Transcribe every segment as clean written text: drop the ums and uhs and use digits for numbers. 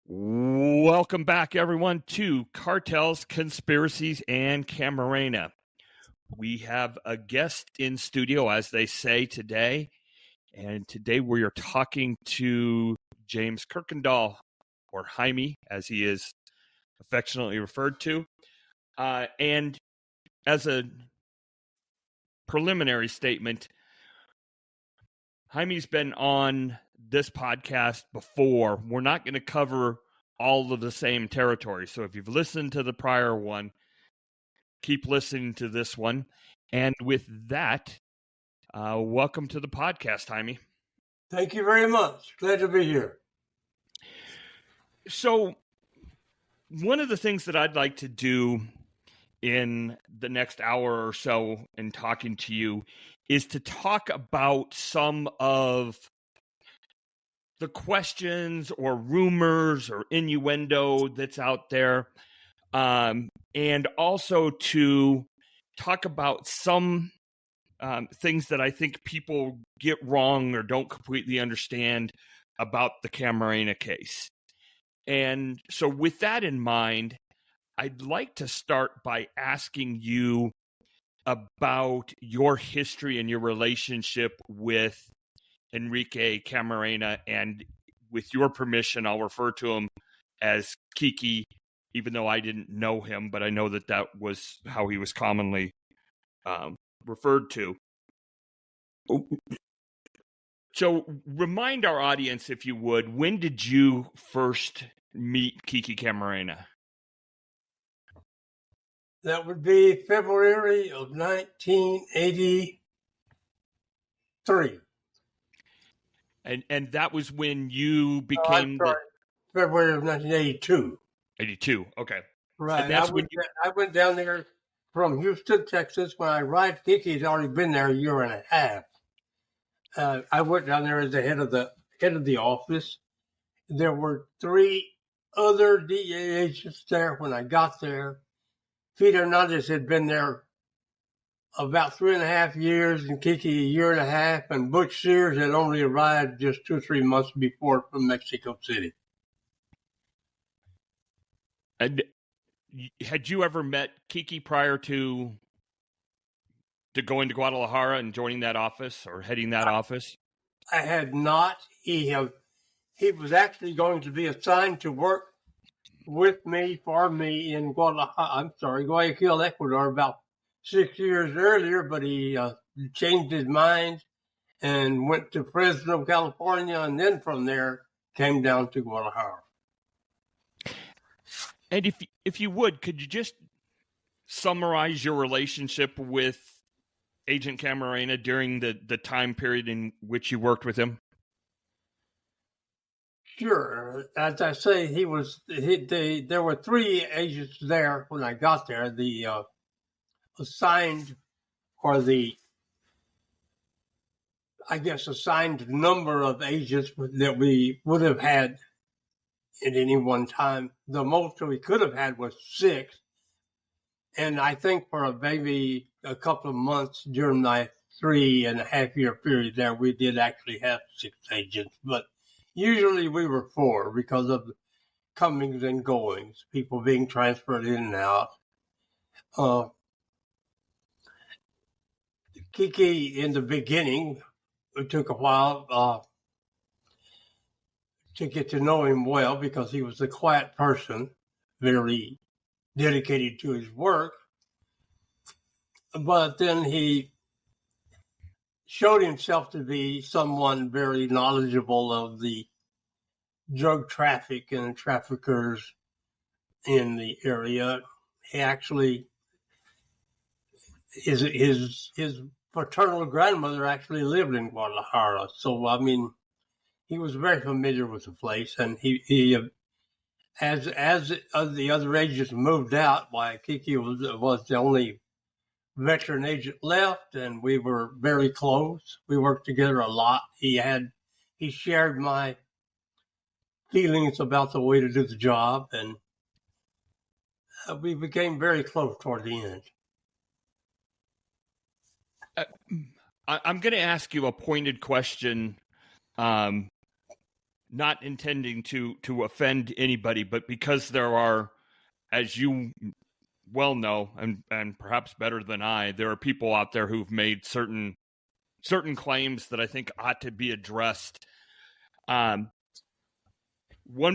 Welcome back, everyone, to Cartels, Conspiracies, and Camarena. We have a guest in studio, as they say today, and today we are talking to James Kuykendall, or Jaime, as he is affectionately referred to. And as a preliminary statement, Jaime's been on this podcast before. We're not going to cover all of the same territory. So if you've listened to the prior one, keep listening to this one. And with that, welcome to the podcast, Jaime. Thank you very much. Glad to be here. So one of the things that I'd like to do in the next hour or so in talking to you is to talk about some of the questions or rumors or innuendo that's out there, and also to talk about some things that I think people get wrong or don't completely understand about the Camarena case. And so with that in mind, I'd like to start by asking you about your history and your relationship with Enrique Camarena, and with your permission, I'll refer to him as Kiki, even though I didn't know him, but I know that that was how he was commonly referred to. So remind our audience, if you would, when did you first meet Kiki Camarena? That would be February of 1983. And that was when you became February of 1982. 82, okay. Right. And that's I went down there from Houston, Texas. When I arrived, Kiki's already been there a year and a half. I went down there as the head of the office. There were 3 other DEA agents there when I got there. Peter Hernandez had been there about 3.5 years, and Kiki a year and a half, and Butch Sears had only arrived just 2 or 3 months before from Mexico City. And had you ever met Kiki prior to going to Guadalajara and joining that office or heading that office? I had not. He was actually going to be assigned to work for me in Guayaquil, Ecuador, about 6 years earlier, but he changed his mind and went to Fresno, California, and then from there came down to Guadalajara. And if you would, could you just summarize your relationship with Agent Camarena during the time period in which you worked with him? Sure. As I say, there were 3 agents there when I got there. The assigned number of agents that we would have had at any one time. The most we could have had was 6. And I think for maybe a couple of months during my 3.5-year period there, we did actually have 6 agents. But usually we were 4 because of the comings and goings, people being transferred in and out. Kiki, in the beginning, it took a while to get to know him well because he was a quiet person, very dedicated to his work. But then he showed himself to be someone very knowledgeable of the drug traffic and traffickers in the area. He actually, his paternal grandmother actually lived in Guadalajara. So, I mean, he was very familiar with the place, and he as the other agents moved out, Kiki was the only veteran agent left, and we were very close. We worked together a lot. He shared my feelings about the way to do the job, and we became very close toward the end. I'm going to ask you a pointed question not intending to offend anybody, but because there are, as you well know, and perhaps better than I, there are people out there who've made certain claims that I think ought to be addressed. One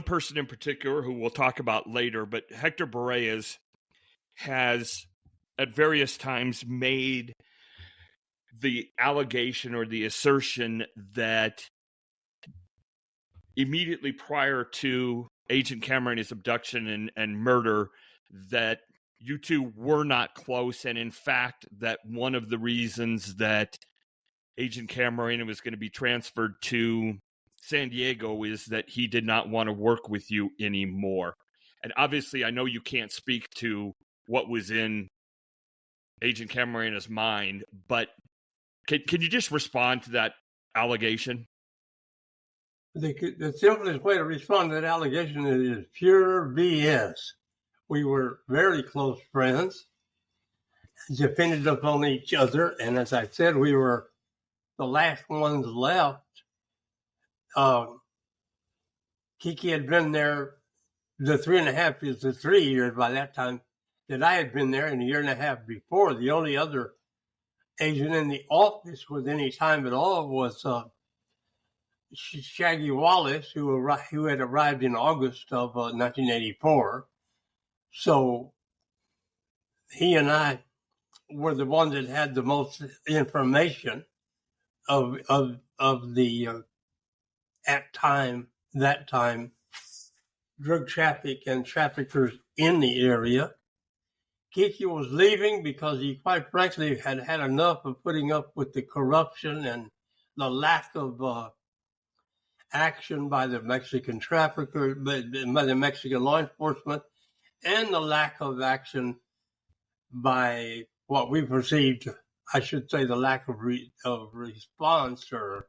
person in particular who we'll talk about later, but Hector Berrellez has at various times made the allegation or the assertion that immediately prior to Agent Camarena's abduction and murder, that you two were not close, and in fact, that one of the reasons that Agent Camarena was going to be transferred to San Diego is that he did not want to work with you anymore. And obviously, I know you can't speak to what was in Agent Camarena's mind, but can you just respond to that allegation? The simplest way to respond to that allegation is pure BS. We were very close friends, depended upon each other, and as I said, we were the last ones left. Kiki had been there the 3.5 years, the 3 years by that time that I had been there, and a year and a half before. The only other agent in the office with any time at all was Shaggy Wallace, who had arrived in August of 1984. So he and I were the ones that had the most information of the that time drug traffic and traffickers in the area. Kiki was leaving because he, quite frankly, had had enough of putting up with the corruption and the lack of action by the Mexican traffickers, by the Mexican law enforcement, and the lack of action by what we perceived, I should say, the lack of response or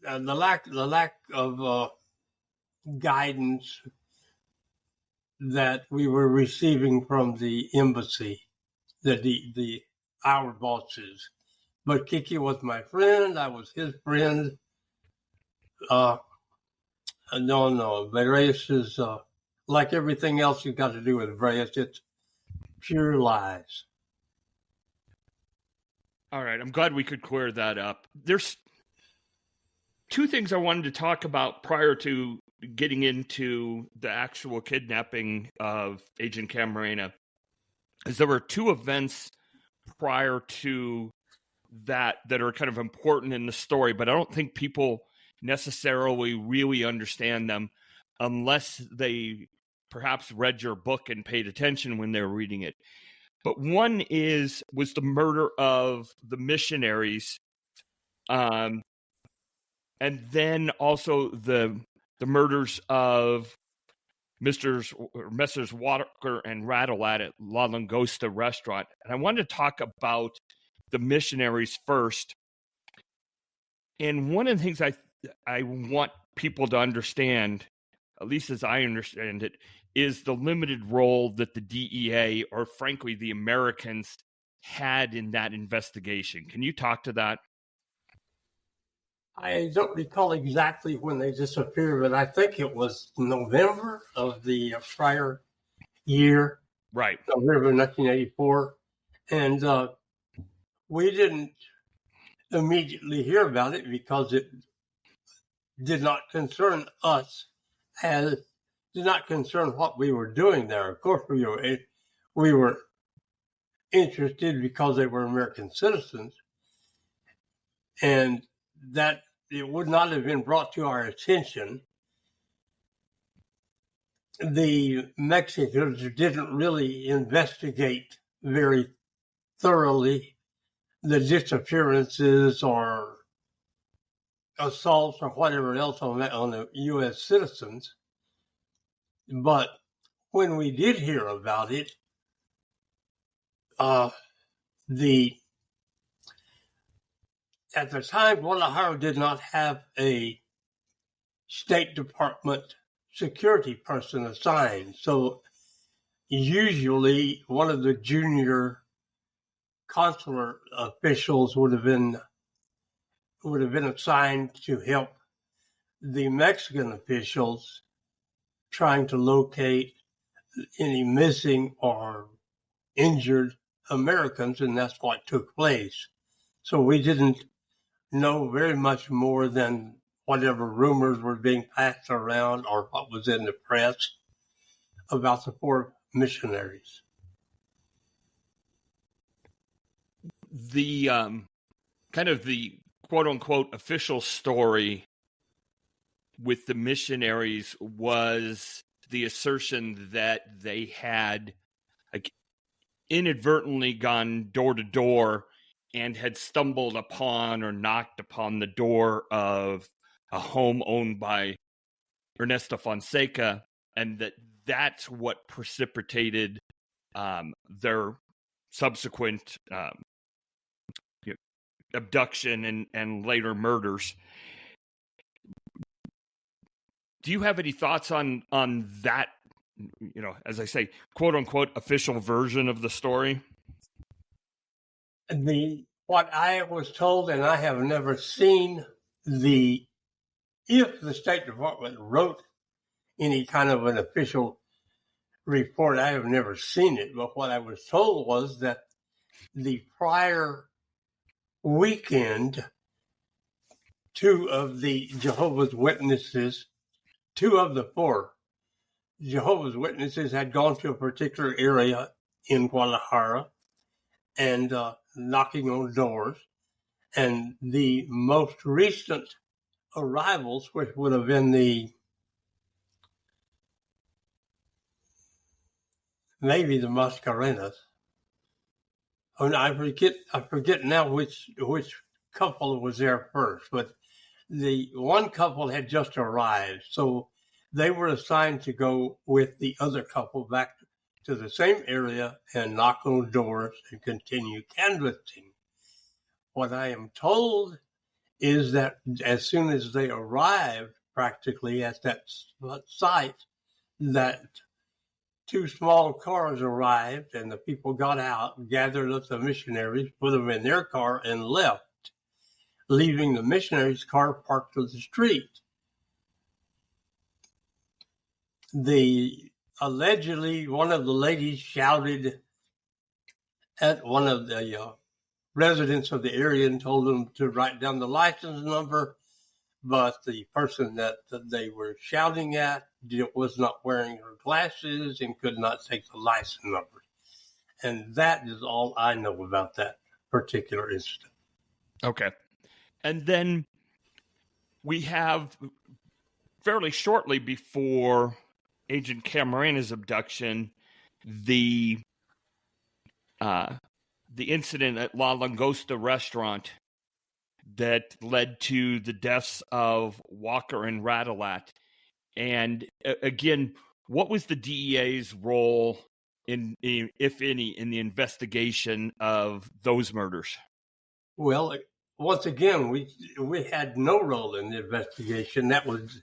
the lack of guidance that we were receiving from the embassy, our bosses. But Kiki was my friend. I was his friend. No. Berrellez is like everything else you've got to do with Berrellez. It's pure lies. All right. I'm glad we could clear that up. There's two things I wanted to talk about prior to getting into the actual kidnapping of Agent Camarena. Is there were two events prior to that are kind of important in the story, but I don't think people necessarily really understand them unless they perhaps read your book and paid attention when they were reading it. But one was the murder of the missionaries, and then also the murders of Messrs. Walker and Rattle at La Langosta restaurant. And I wanted to talk about the missionaries first. And one of the things I want people to understand, at least as I understand it, is the limited role that the DEA, or frankly, the Americans, had in that investigation. Can you talk to that? I don't recall exactly when they disappeared, but I think it was November of the prior year. Right. November 1984. And we didn't immediately hear about it because it did not concern us, as did not concern what we were doing there. Of course, we were interested because they were American citizens, and that it would not have been brought to our attention. The Mexicans didn't really investigate very thoroughly the disappearances or assaults or whatever else on the U.S. citizens. But when we did hear about it, at the time, Guadalajara did not have a State Department security person assigned. So usually one of the junior consular officials would would have been assigned to help the Mexican officials trying to locate any missing or injured Americans, and that's what took place. So we didn't know very much more than whatever rumors were being passed around or what was in the press about the 4 missionaries. The kind of the quote unquote official story with the missionaries was the assertion that they had inadvertently gone door to door and had stumbled upon or knocked upon the door of a home owned by Ernesto Fonseca, and that's what precipitated their subsequent abduction and later murders. Do you have any thoughts on that, as I say, quote unquote official version of the story? What I was told, and I have never seen if the State Department wrote any kind of an official report, I have never seen it. But what I was told was that the prior weekend, 2 of the Jehovah's Witnesses, 2 of the 4 Jehovah's Witnesses had gone to a particular area in Guadalajara and knocking on doors. And the most recent arrivals, which would have been maybe the Mascarenas. I forget now which couple was there first, but the one couple had just arrived, so they were assigned to go with the other couple back to the same area and knock on doors and continue canvassing. What I am told is that as soon as they arrived practically at that site, that 2 small cars arrived and the people got out, gathered up the missionaries, put them in their car and left, leaving the missionaries' car parked on the street. Allegedly, one of the ladies shouted at one of the residents of the area and told them to write down the license number, but the person that they were shouting at was not wearing her glasses and could not take the license number. And that is all I know about that particular incident. Okay. And then we have fairly shortly before Agent Camarena's abduction, the incident at La Langosta restaurant that led to the deaths of Walker and Radalat. And again, what was the DEA's role, if any, in the investigation of those murders? Well, once again, we had no role in the investigation. That was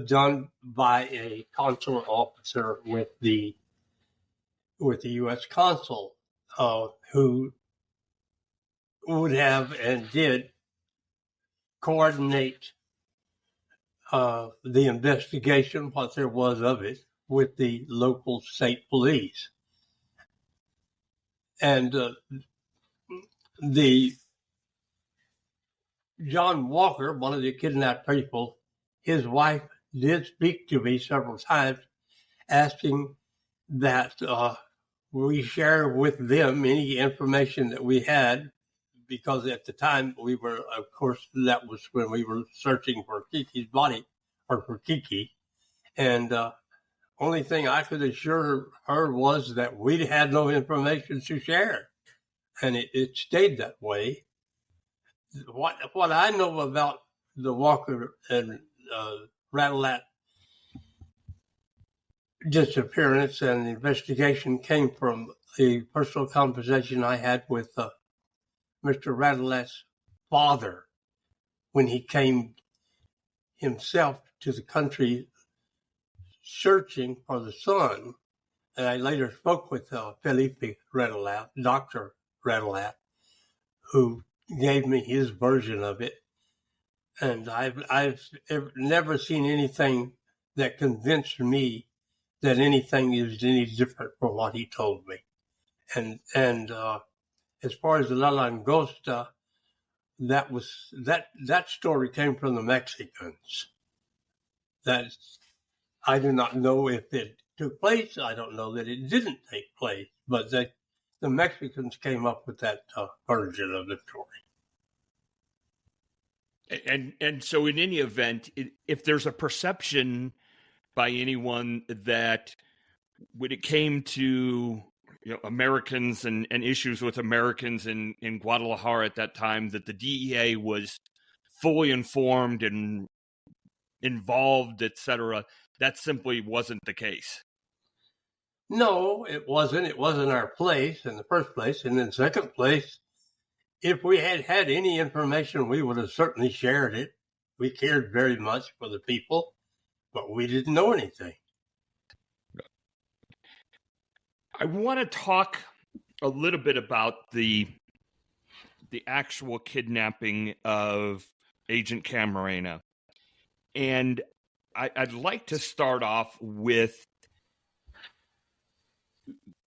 done by a consular officer with the U.S. consul, who would have and did coordinate the investigation, what there was of it, with the local state police. And the John Walker, one of the kidnapped people, his wife did speak to me several times, asking that we share with them any information that we had, because at the time we were, of course, that was when we were searching for Kiki's body, or for Kiki. And only thing I could assure her was that we had no information to share. And it stayed that way. What I know about the Walker and Radalat disappearance and the investigation came from a personal conversation I had with Mr. Radalat's father when he came himself to the country searching for the son. And I later spoke with Felipe Radalat, Dr. Radalat, who gave me his version of it. And I've never seen anything that convinced me that anything is any different from what he told me. And as far as the La Langosta, that story came from the Mexicans. That I do not know if it took place. I don't know that it didn't take place, but the Mexicans came up with that version of the story. And so in any event, if there's a perception by anyone that when it came to Americans and issues with Americans in Guadalajara at that time, that the DEA was fully informed and involved, etc., that simply wasn't the case. No, it wasn't. It wasn't our place in the first place. And in second place, if we had had any information, we would have certainly shared it. We cared very much for the people, but we didn't know anything. I want to talk a little bit about the actual kidnapping of Agent Camarena. And I'd like to start off with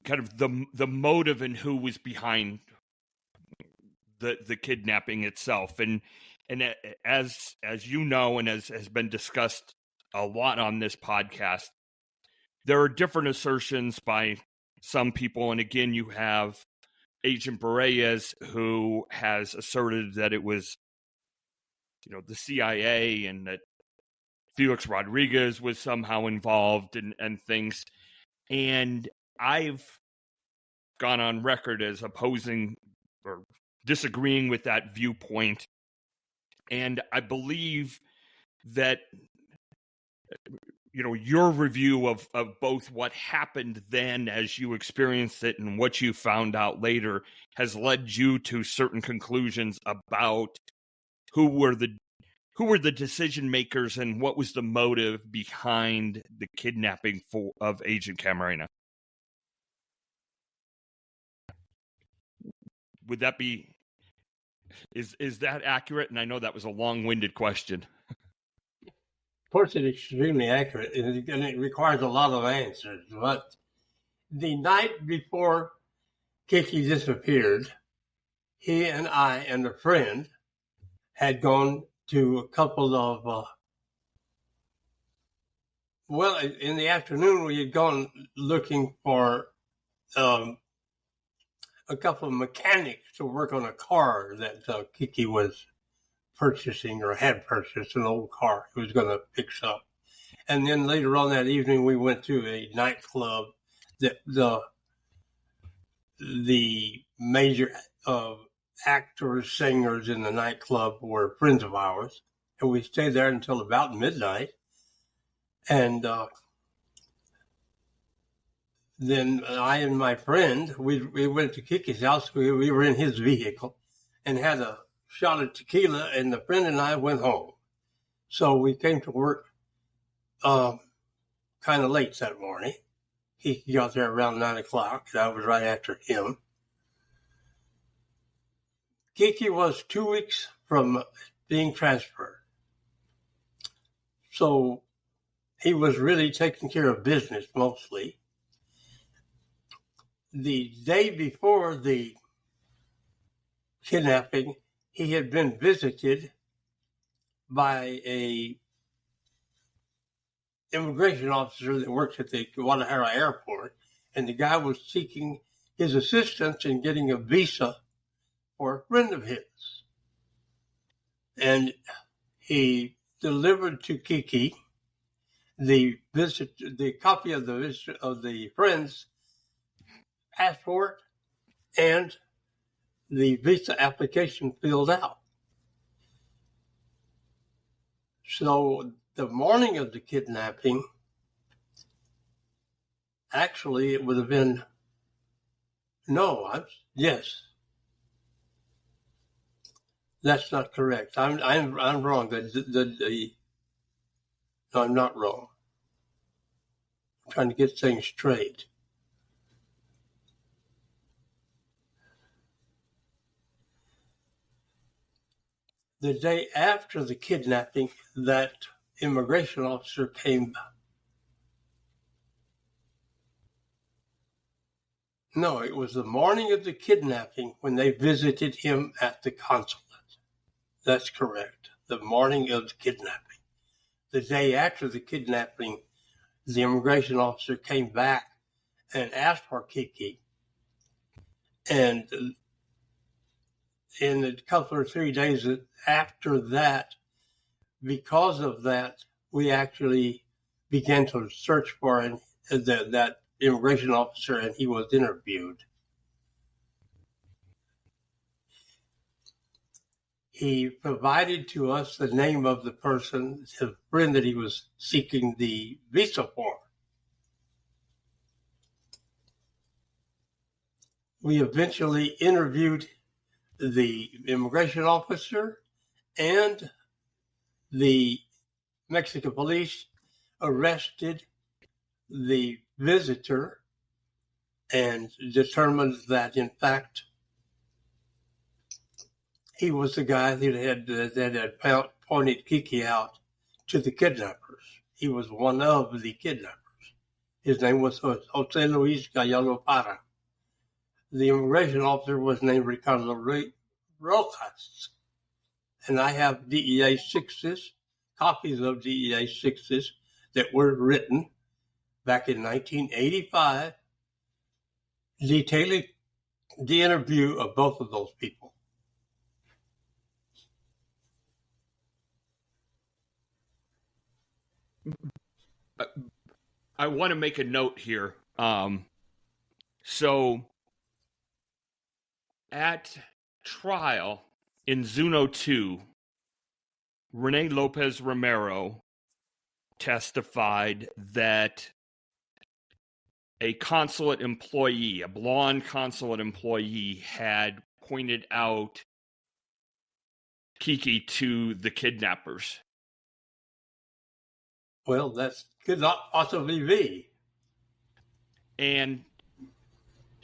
kind of the motive and who was behind the kidnapping itself. And as you know, and as has been discussed a lot on this podcast, there are different assertions by some people. And again, you have Agent Berrellez, who has asserted that it was, the CIA and that Felix Rodriguez was somehow involved and things. And I've gone on record as opposing or disagreeing with that viewpoint. And I believe that, your review of both what happened then as you experienced it and what you found out later has led you to certain conclusions about who were the decision makers and what was the motive behind the kidnapping of Agent Camarena. Would that be, is that accurate? And I know that was a long-winded question. Of course, it's extremely accurate, and it requires a lot of answers. But the night before Kiki disappeared, he and I and a friend had gone to a couple of, in the afternoon we had gone looking for a couple of mechanics to work on a car that Kiki was purchasing or had purchased, an old car he was going to fix up. And then later on that evening, we went to a nightclub that the major actors, singers in the nightclub were friends of ours. And we stayed there until about midnight. And then I and my friend, we went to Kiki's house. We were in his vehicle and had a shot of tequila, and the friend and I went home. So we came to work kind of late that morning. He got there around 9 o'clock, and I was right after him. Kiki was 2 weeks from being transferred. So he was really taking care of business mostly. The day before the kidnapping, he had been visited by a immigration officer that works at the Guadalajara airport, and the guy was seeking his assistance in getting a visa for a friend of his. And he delivered to Kiki the copy of the friend's passport and the visa application filled out. So the morning of the kidnapping, actually it would have been, yes. That's not correct. I'm wrong. No, I'm not wrong. I'm trying to get things straight. The day after the kidnapping, that immigration officer came. No, it was the morning of the kidnapping when they visited him at the consulate. That's correct. The morning of the kidnapping. The day after the kidnapping, the immigration officer came back and asked for Kiki. And in a couple or 3 days after that, because of that, we actually began to search for that immigration officer, and he was interviewed. He provided to us the name of the person, his friend that he was seeking the visa for. We eventually interviewed the immigration officer, and the Mexican police arrested the visitor and determined that, in fact, he was the guy that had pointed Kiki out to the kidnappers. He was one of the kidnappers. His name was Jose Luis Gallardo Parra. The immigration officer was named Ricardo Rojas. And I have DEA 6s, copies of DEA 6s that were written back in 1985, detailing the interview of both of those people. I want to make a note here. So at trial in Zuno 2, Rene Lopez Romero testified that a consulate employee, a blonde consulate employee, had pointed out Kiki to the kidnappers. Well, that could not possibly be. And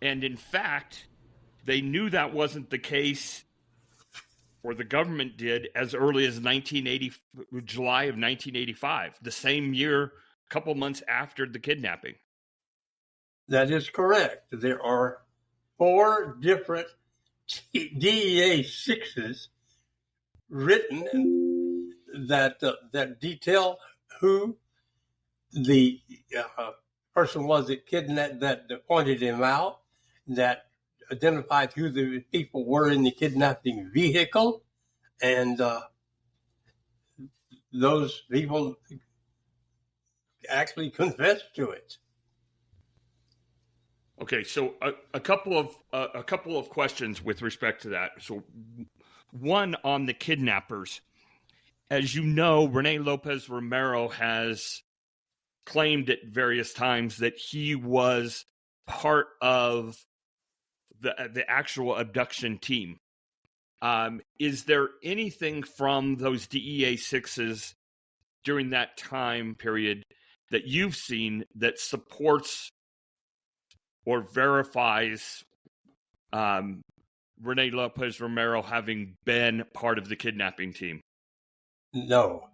in fact, they knew that wasn't the case, or the government did, as early as July of 1985, the same year, a couple months after the kidnapping. That is correct. There are 4 different DEA 6s written that detail who the person was that kidnapped, that pointed him out, that identified who the people were in the kidnapping vehicle, and those people actually confessed to it. Okay, so a couple of questions with respect to that. So, one on the kidnappers. As you know, Rene Lopez Romero has claimed at various times that he was part of the actual abduction team. Is there anything from those DEA 6s during that time period that you've seen that supports or verifies Rene Lopez Romero having been part of the kidnapping team? No,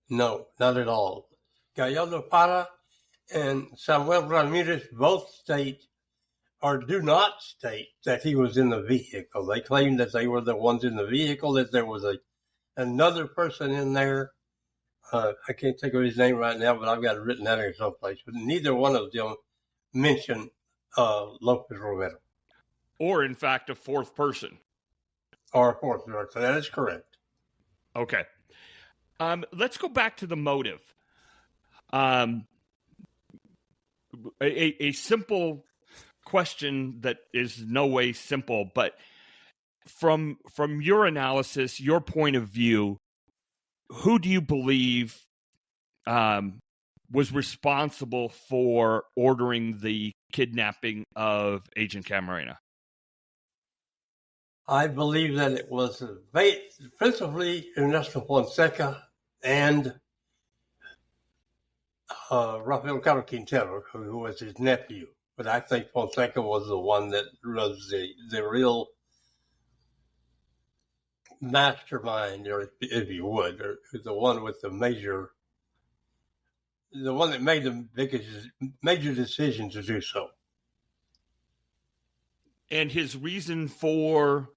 not at all. Gallardo Parra and Samuel Ramirez both state, or do not state, that he was in the vehicle. They claim that they were the ones in the vehicle, that there was another person in there. I can't think of his name right now, but I've got it written down here someplace. But neither one of them mentioned Lopez Romero. Or, in fact, a fourth person. Or a fourth person. That is correct. Okay. Let's go back to the motive. A simple question that is no way simple, but from your analysis, your point of view, who do you believe was responsible for ordering the kidnapping of Agent Camarena? I believe that it was principally Ernesto Fonseca and Rafael Caro Quintero, who was his nephew. But I think Fonseca was the one that was the real mastermind, or if you would, or the one with the one that made the biggest major decision to do so. And his reason for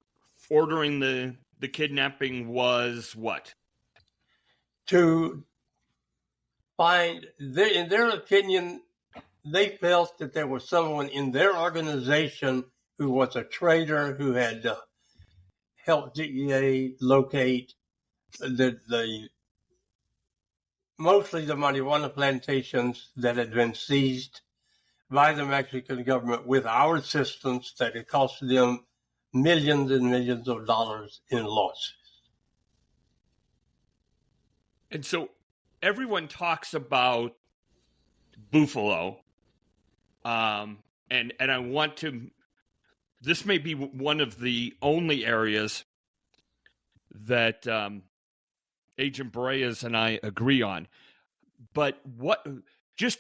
ordering the kidnapping was what? To find, in their opinion, they felt that there was someone in their organization who was a traitor who had helped DEA locate the mostly the marijuana plantations that had been seized by the Mexican government with our assistance, that it cost them millions and millions of dollars in losses. And so everyone talks about Buffalo, and I want to. This may be one of the only areas that Agent Berrellez and I agree on. But just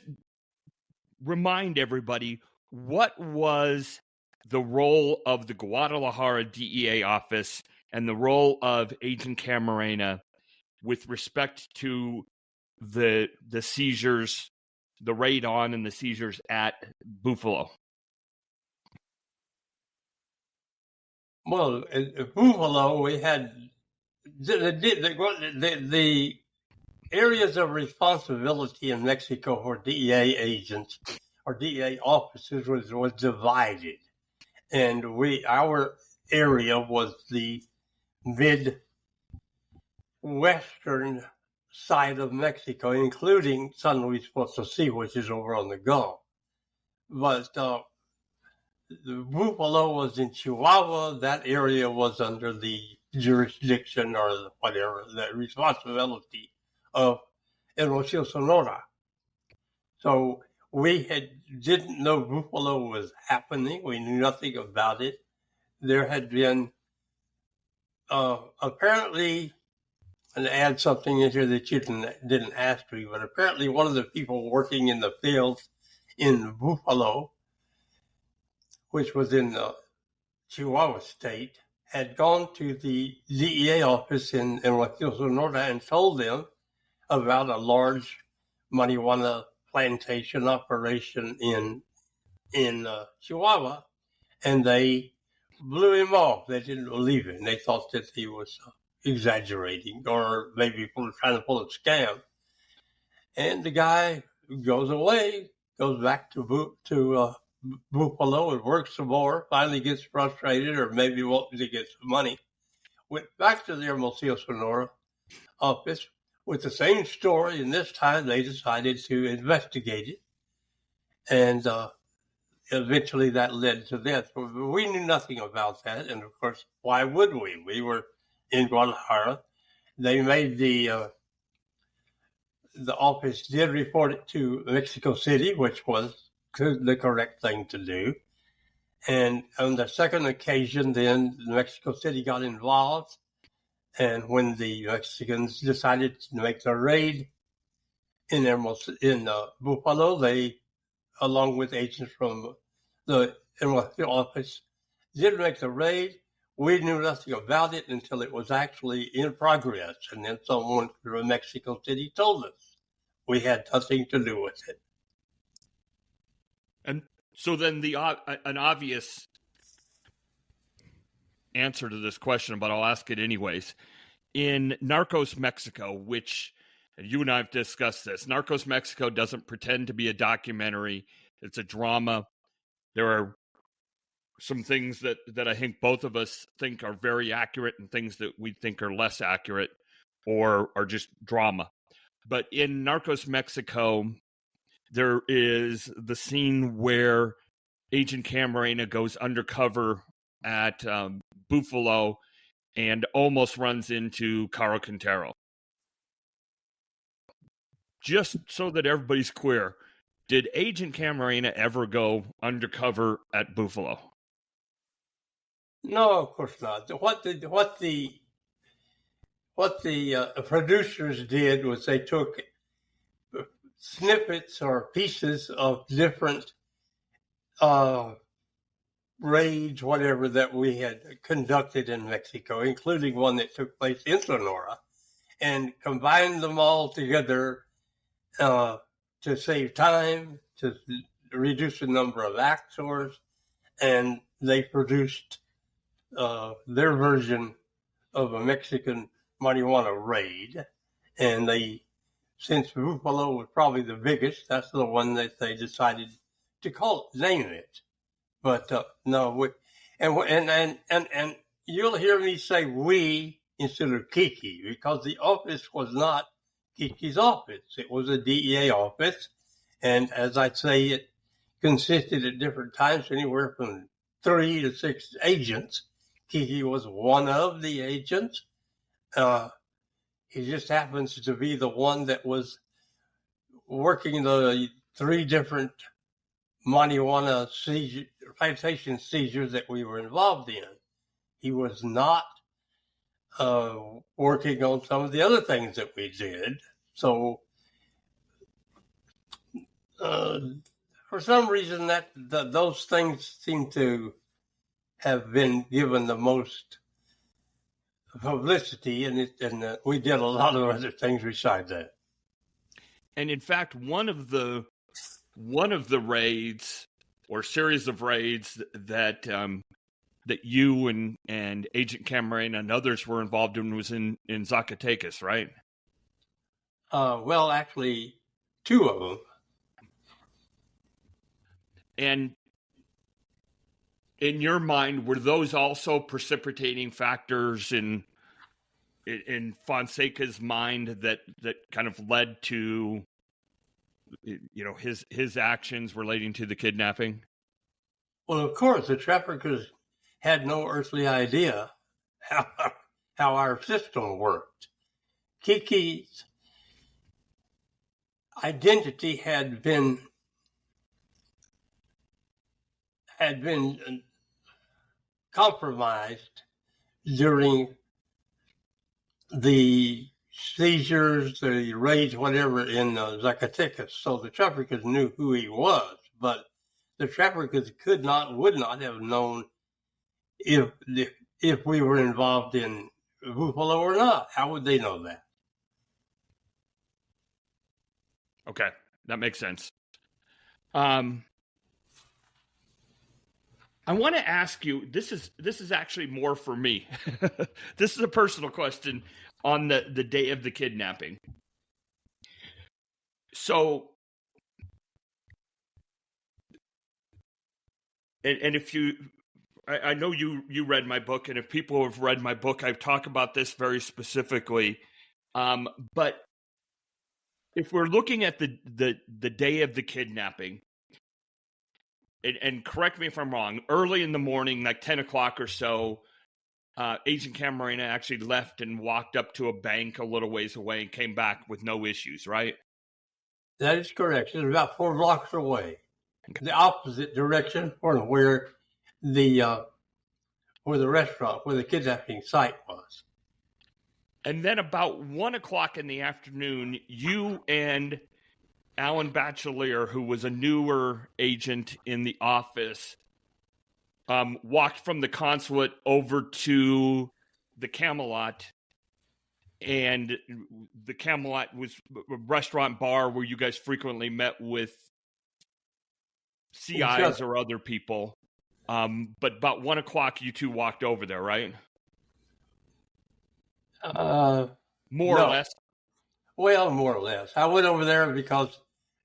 remind everybody, what was the role of the Guadalajara DEA office and the role of Agent Camarena with respect to the seizures, the raid on and the seizures at Buffalo? Well, at Buffalo, we had the areas of responsibility in Mexico for DEA agents or DEA officers was divided, and our area was the mid-western side of Mexico, including San Luis Potosí, which is over on the Gulf. But the Buffalo was in Chihuahua. That area was under the jurisdiction or whatever, the responsibility of Hermosillo, Sonora. So we didn't know Buffalo was happening. We knew nothing about it. There had been apparently, and add something in here that you didn't ask me, but apparently one of the people working in the fields in Buffalo, which was in the Chihuahua state, had gone to the DEA office in Hermosillo, Sonora, and told them about a large marijuana plantation operation in Chihuahua, and they blew him off. They didn't believe it, and they thought that he was exaggerating or maybe trying to pull a scam. And the guy goes away, goes back to Buffalo and works some more, finally gets frustrated or maybe wants to get some money, went back to the Hermosillo, Sonora office with the same story, and this time they decided to investigate it, and eventually that led to death. We knew nothing about that, and of course, why would we? We were in Guadalajara. They made the office did report it to Mexico City, which was the correct thing to do. And on the second occasion, then Mexico City got involved. And when the Mexicans decided to make the raid in Buffalo, they, along with agents from the office, did make the raid. We knew nothing about it until it was actually in progress. And then someone from Mexico City told us. We had nothing to do with it. And so then an obvious answer to this question, but I'll ask it anyways. In Narcos Mexico, which you and I have discussed this, Narcos Mexico doesn't pretend to be a documentary. It's a drama. There are some things that I think both of us think are very accurate and things that we think are less accurate or are just drama. But in Narcos Mexico, there is the scene where Agent Camarena goes undercover at Buffalo and almost runs into Caro Quintero. Just so that everybody's clear, did Agent Camarena ever go undercover at Buffalo? No, of course not. What the producers did was they took snippets or pieces of different raids, whatever, that we had conducted in Mexico, including one that took place in Sonora, and combined them all together to save time, to reduce the number of actors, and they produced their version of a Mexican marijuana raid. And since Buffalo was probably the biggest, that's the one that they decided to name it. But no, and you'll hear me say we instead of Kiki, because the office was not Kiki's office. It was a DEA office. And as I say, it consisted at different times anywhere from 3 to 6 agents. Kiki was one of the agents. He just happens to be the one that was working the 3 different marijuana plantation seizures that we were involved in. He was not working on some of the other things that we did. So for some reason, those things seem to have been given the most publicity, and we did a lot of other things besides that. And in fact, one of the raids or series of raids that you and Agent Camarena and others were involved in was in Zacatecas, right? Well, actually, 2 of them. And in your mind, were those also precipitating factors in Fonseca's mind that kind of led to, you know, his actions relating to the kidnapping? Well, of course, the traffickers had no earthly idea how our system worked. Kiki's identity had been compromised during the seizures, the raids, whatever, in Zacatecas. So the traffickers knew who he was, but the traffickers would not have known if we were involved in Buffalo or not. How would they know that? Okay, that makes sense. I want to ask you, this is actually more for me. This is a personal question on the day of the kidnapping. So, and if I know you read my book, and if people have read my book, I've talked about this very specifically. But if we're looking at the day of the kidnapping, and correct me if I'm wrong, early in the morning, like 10 o'clock or so, Agent Camarena actually left and walked up to a bank a little ways away and came back with no issues, right? That is correct. It's about 4 blocks away, the opposite direction from where the restaurant, where the kidnapping site was. And then about 1 o'clock in the afternoon, you and Alan Batchelier, who was a newer agent in the office, walked from the consulate over to the Camelot. And the Camelot was a restaurant bar where you guys frequently met with CIs or other people. But about 1 o'clock, you two walked over there, right? More or less. Well, more or less. I went over there because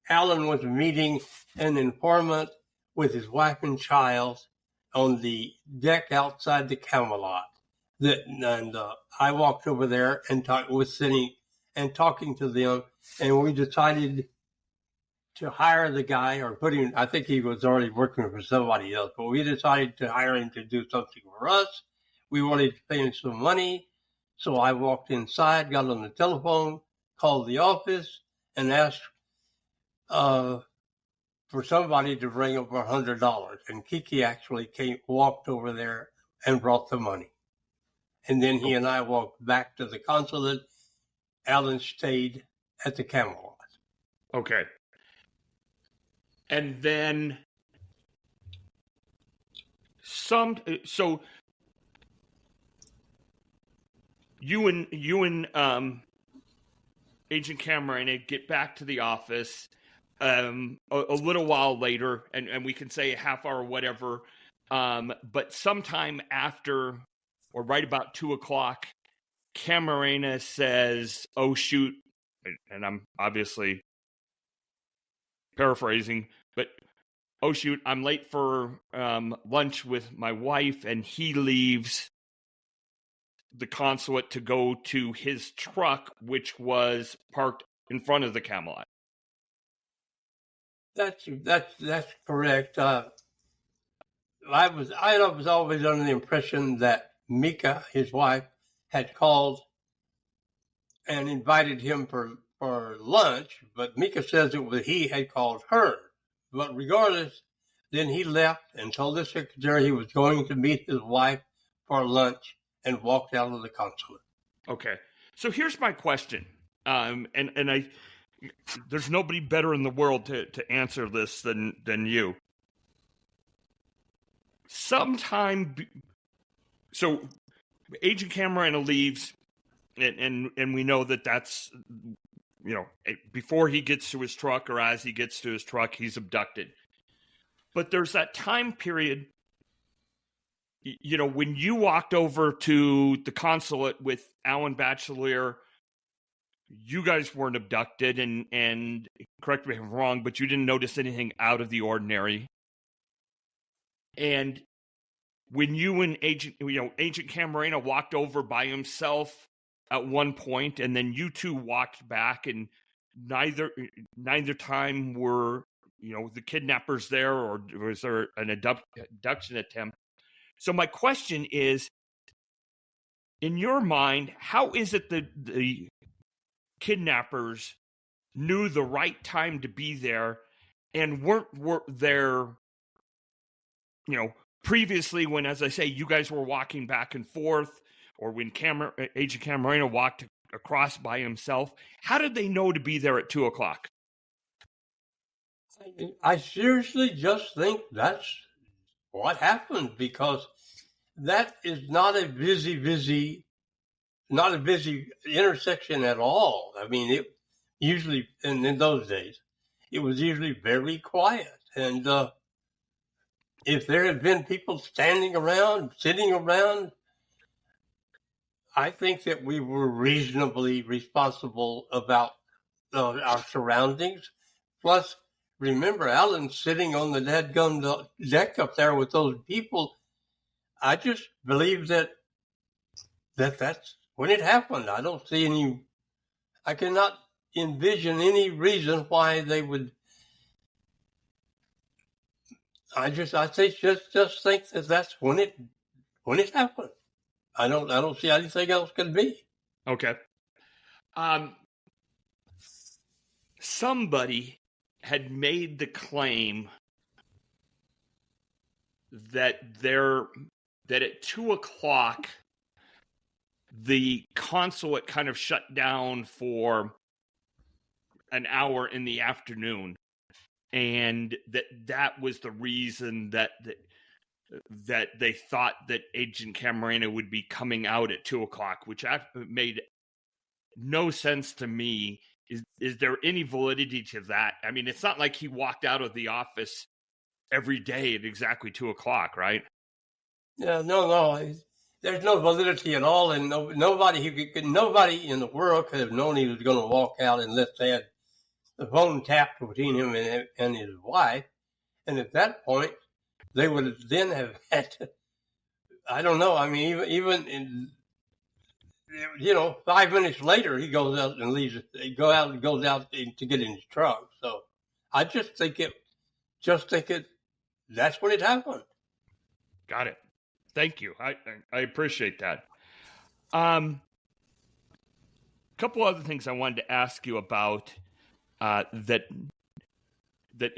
Alan was meeting an informant with his wife and child on the deck outside the Camelot. And I walked over there and was sitting and talking to them, and we decided to hire the guy or put him. I think he was already working for somebody else, but we decided to hire him to do something for us. We wanted to pay him some money, so I walked inside, got on the telephone, called the office, and asked for somebody to bring up $100. And Kiki actually walked over there and brought the money. And then he and I walked back to the consulate. Alan stayed at the Camelot. Okay. And then, So you and Agent Camarena get back to the office a little while later, and we can say a half hour or whatever, but sometime after, or right about 2:00, Camarena says, "Oh shoot," and I'm obviously paraphrasing, but "Oh shoot, I'm late for lunch with my wife," and he leaves the consulate to go to his truck, which was parked in front of the Camelot. That's correct. I was always under the impression that Mika, his wife, had called and invited him for lunch, but Mika says it was he had called her. But regardless, then he left and told the secretary he was going to meet his wife for lunch and walked out of the consulate. Okay, so here's my question, and I there's nobody better in the world to answer this than you. So Agent Camarena leaves, and we know that's, before he gets to his truck or as he gets to his truck, he's abducted. But there's that time period, when you walked over to the consulate with Alan Batchelor, you guys weren't abducted, and correct me if I'm wrong, but you didn't notice anything out of the ordinary. And when you and Agent Camarena walked over by himself at one point, and then you two walked back, and neither time were the kidnappers there, or was there an abduction attempt? So my question is, in your mind, how is it that the kidnappers knew the right time to be there and weren't there, previously when, as I say, you guys were walking back and forth, or when Agent Camarena walked across by himself? How did they know to be there at 2:00? I seriously just think that's what happened, because that is not a busy intersection at all. I mean, it usually, and in those days, it was usually very quiet. And if there had been people standing around, sitting around, I think that we were reasonably responsible about our surroundings. Plus, remember, Alan sitting on the dadgum deck up there with those people. I just believe that's when it happened. I don't see I cannot envision any reason why they would. I just think that that's when it happened. I don't see anything else could be. Okay. Somebody had made the claim that at 2:00 the consulate kind of shut down for an hour in the afternoon, and that was the reason that they thought that Agent Camarena would be coming out at 2:00, which made no sense to me. Is there any validity to that? I mean, it's not like he walked out of the office every day at exactly 2:00, right? Yeah, no. There's no validity at all, and nobody in the world could have known he was going to walk out unless they had the phone tapped between him and his wife. And at that point, they would then have had to. I don't know. I mean, even in 5 minutes later, he goes out and leaves. He goes out to get in his truck. So I just think it. That's when it happened. Got it. Thank you. I appreciate that. Couple other things I wanted to ask you about that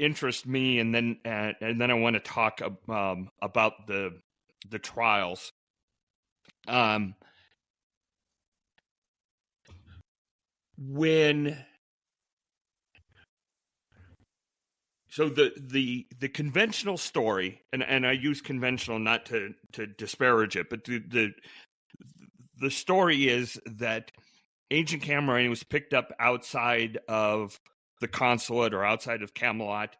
interest me, and then I want to talk about the trials. So the conventional story, and I use conventional not to disparage it, but the story is that Agent Camarena was picked up outside of the consulate or outside of Camelot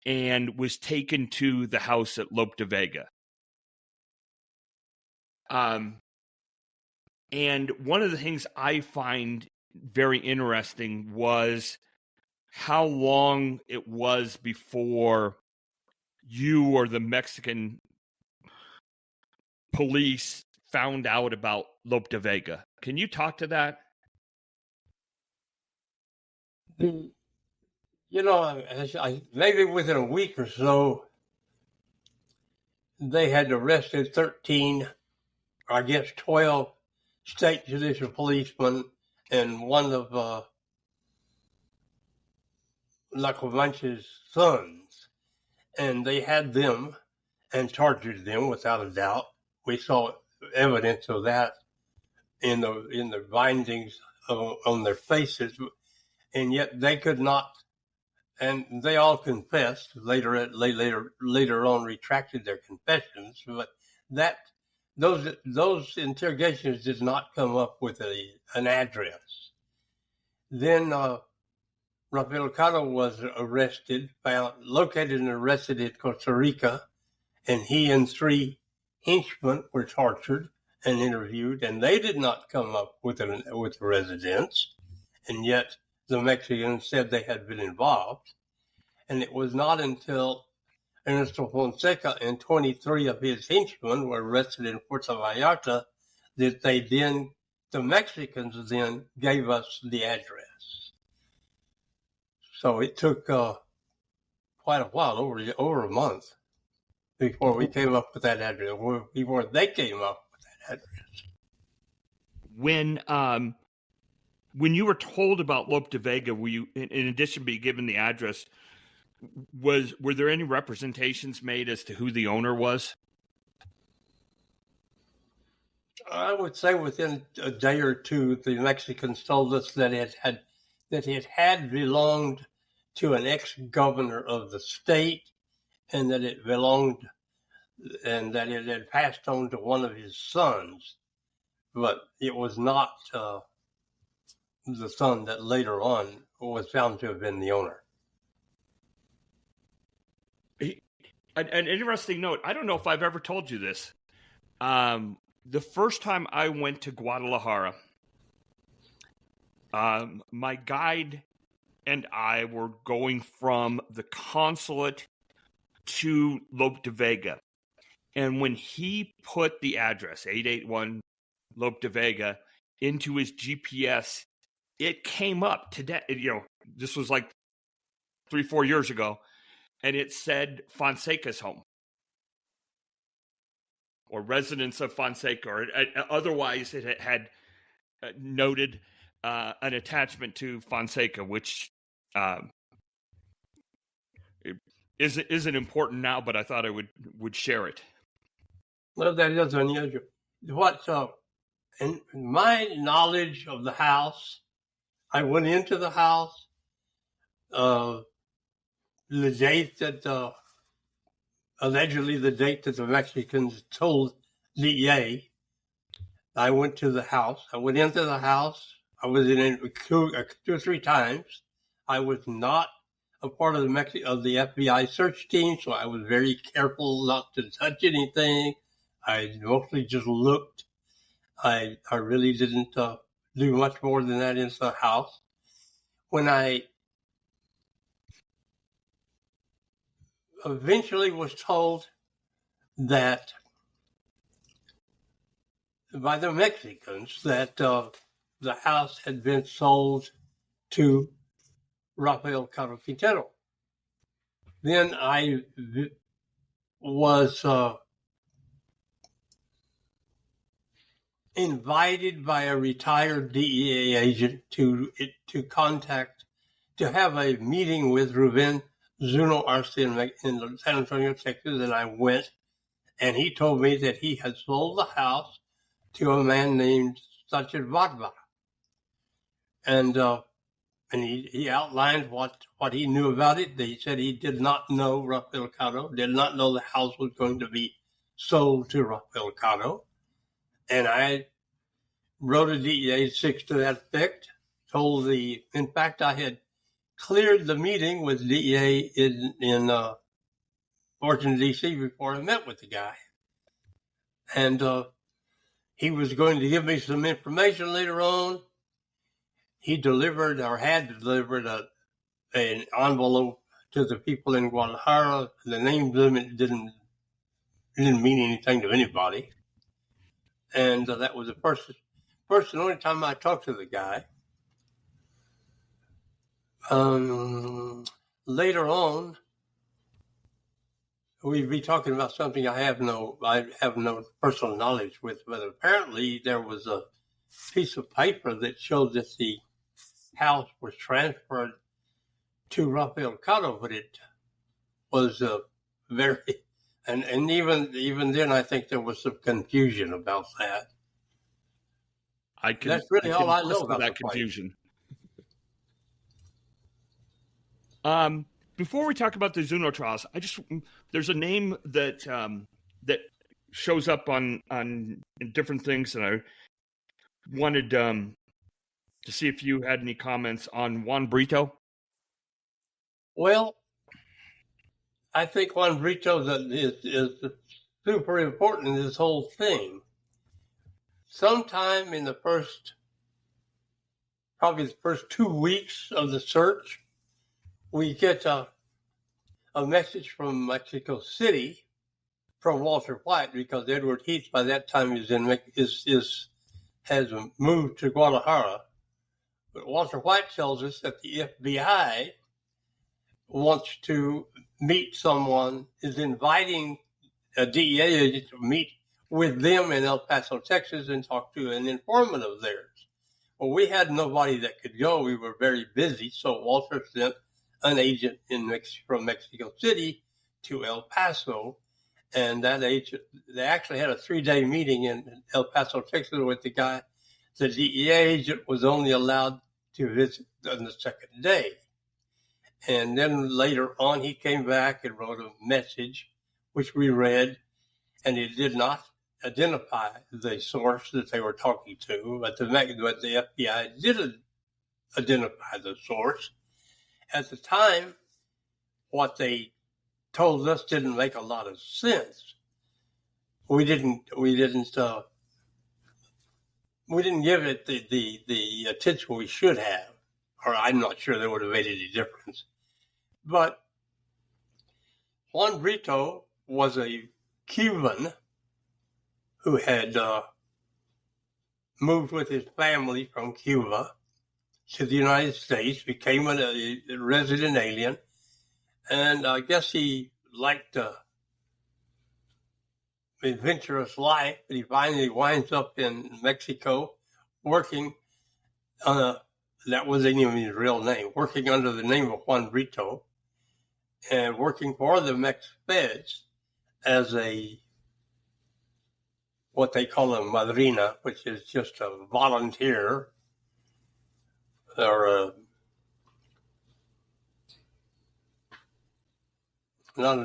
and was taken to the house at Lope de Vega. And one of the things I find very interesting was how long it was before you or the Mexican police found out about Lope de Vega. Can you talk to that? You know, maybe within a week or so, they had arrested 13, I guess 12 state judicial policemen and one of La Comanche's sons. And they had them and charged them without a doubt. We saw evidence of that in the bindings on their faces, and yet they could not. And they all confessed later on, retracted their confessions. But those interrogations did not come up with an address. Then Rafael Caro was located and arrested in Costa Rica, and he and 3 henchmen were tortured and interviewed, and they did not come up with a residence, and yet the Mexicans said they had been involved. And it was not until Ernesto Fonseca and 23 of his henchmen were arrested in Puerto Vallarta that the Mexicans then gave us the address. So it took quite a while, over a month, before we came up with that address, before they came up with that address. When you were told about Lope de Vega, were you, in addition to being given the address, were there any representations made as to who the owner was? I would say within a day or two, the Mexicans told us that it had belonged to an ex-governor of the state, and that it had passed on to one of his sons, but it was not the son that later on was found to have been the owner. An interesting note, I don't know if I've ever told you this. The first time I went to Guadalajara, my guide and I were going from the consulate to Lope de Vega. And when he put the address, 881 Lope de Vega, into his GPS, it came up today. This was like 3-4 years ago, and it said Fonseca's home, or residence of Fonseca, or otherwise it had noted an attachment to Fonseca, which isn't important now, but I thought I would share it. Well, that is unusual. In my knowledge of the house, I went into the house. The date that allegedly the date that the Mexicans told DEA, I went to the house. I went into the house. I was in it 2 or 3 times. I was not a part of the FBI search team, so I was very careful not to touch anything. I mostly just looked. I really didn't do much more than that in the house. When I eventually was told that by the Mexicans that the house had been sold to Rafael Kuykendall, then I was invited by a retired DEA agent to have a meeting with Ruben Zuno Arce in San Antonio, Texas, and I went, and he told me that he had sold the house to a man named Sachin Barbara. And And he outlined what he knew about it. He said he did not know Rafael Caro, did not know the house was going to be sold to Rafael Caro. And I wrote a DEA 6 to that effect. In fact, I had cleared the meeting with DEA in Washington, D.C. before I met with the guy. And he was going to give me some information later on. He delivered or had delivered an envelope to the people in Guadalajara. The name limit didn't mean anything to anybody. And that was the first and only time I talked to the guy. Later on, we'd be talking about something I have no personal knowledge with, but apparently there was a piece of paper that showed that the house was transferred to Rafael Caro, but it was very, and even then I think there was some confusion about that. That's really all I know about that confusion. Before we talk about the Zuno trials, there's a name that that shows up on different things, and I wanted to see if you had any comments on Juan Brito. Well, I think Juan Brito is super important in this whole thing. Sometime in probably the first 2 weeks of the search, we get a message from Mexico City from Walter White, because Edward Heath by that time has moved to Guadalajara. But Walter White tells us that the FBI wants to meet someone, is inviting a DEA agent to meet with them in El Paso, Texas, and talk to an informant of theirs. Well, we had nobody that could go. We were very busy, so Walter sent an agent from Mexico City to El Paso, and that agent, they actually had a 3-day meeting in El Paso, Texas with the guy. The DEA agent was only allowed to visit on the second day. And then later on, he came back and wrote a message, which we read, and it did not identify the source that they were talking to, but the FBI did identify the source. At the time, what they told us didn't make a lot of sense. We didn't give it the attention we should have, or I'm not sure that would have made any difference. But Juan Brito was a Cuban who had moved with his family from Cuba to the United States, became a resident alien, and I guess he liked an adventurous life, but he finally winds up in Mexico working, that wasn't even his real name, working under the name of Juan Brito, and working for the Mex Feds as what they call a madrina, which is just a volunteer, or not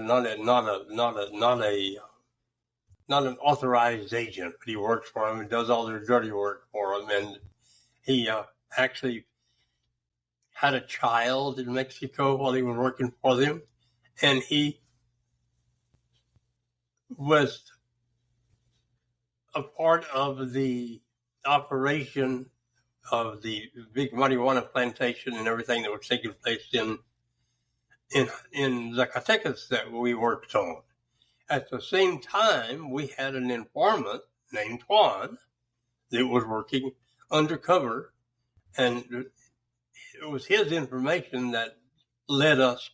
an authorized agent, but he works for them and does all their dirty work for them. And he actually had a child in Mexico while he was working for them, and he was a part of the operation of the big marijuana plantation and everything that was taking place in Zacatecas that we worked on. At the same time, we had an informant named Juan that was working undercover, and it was his information that led us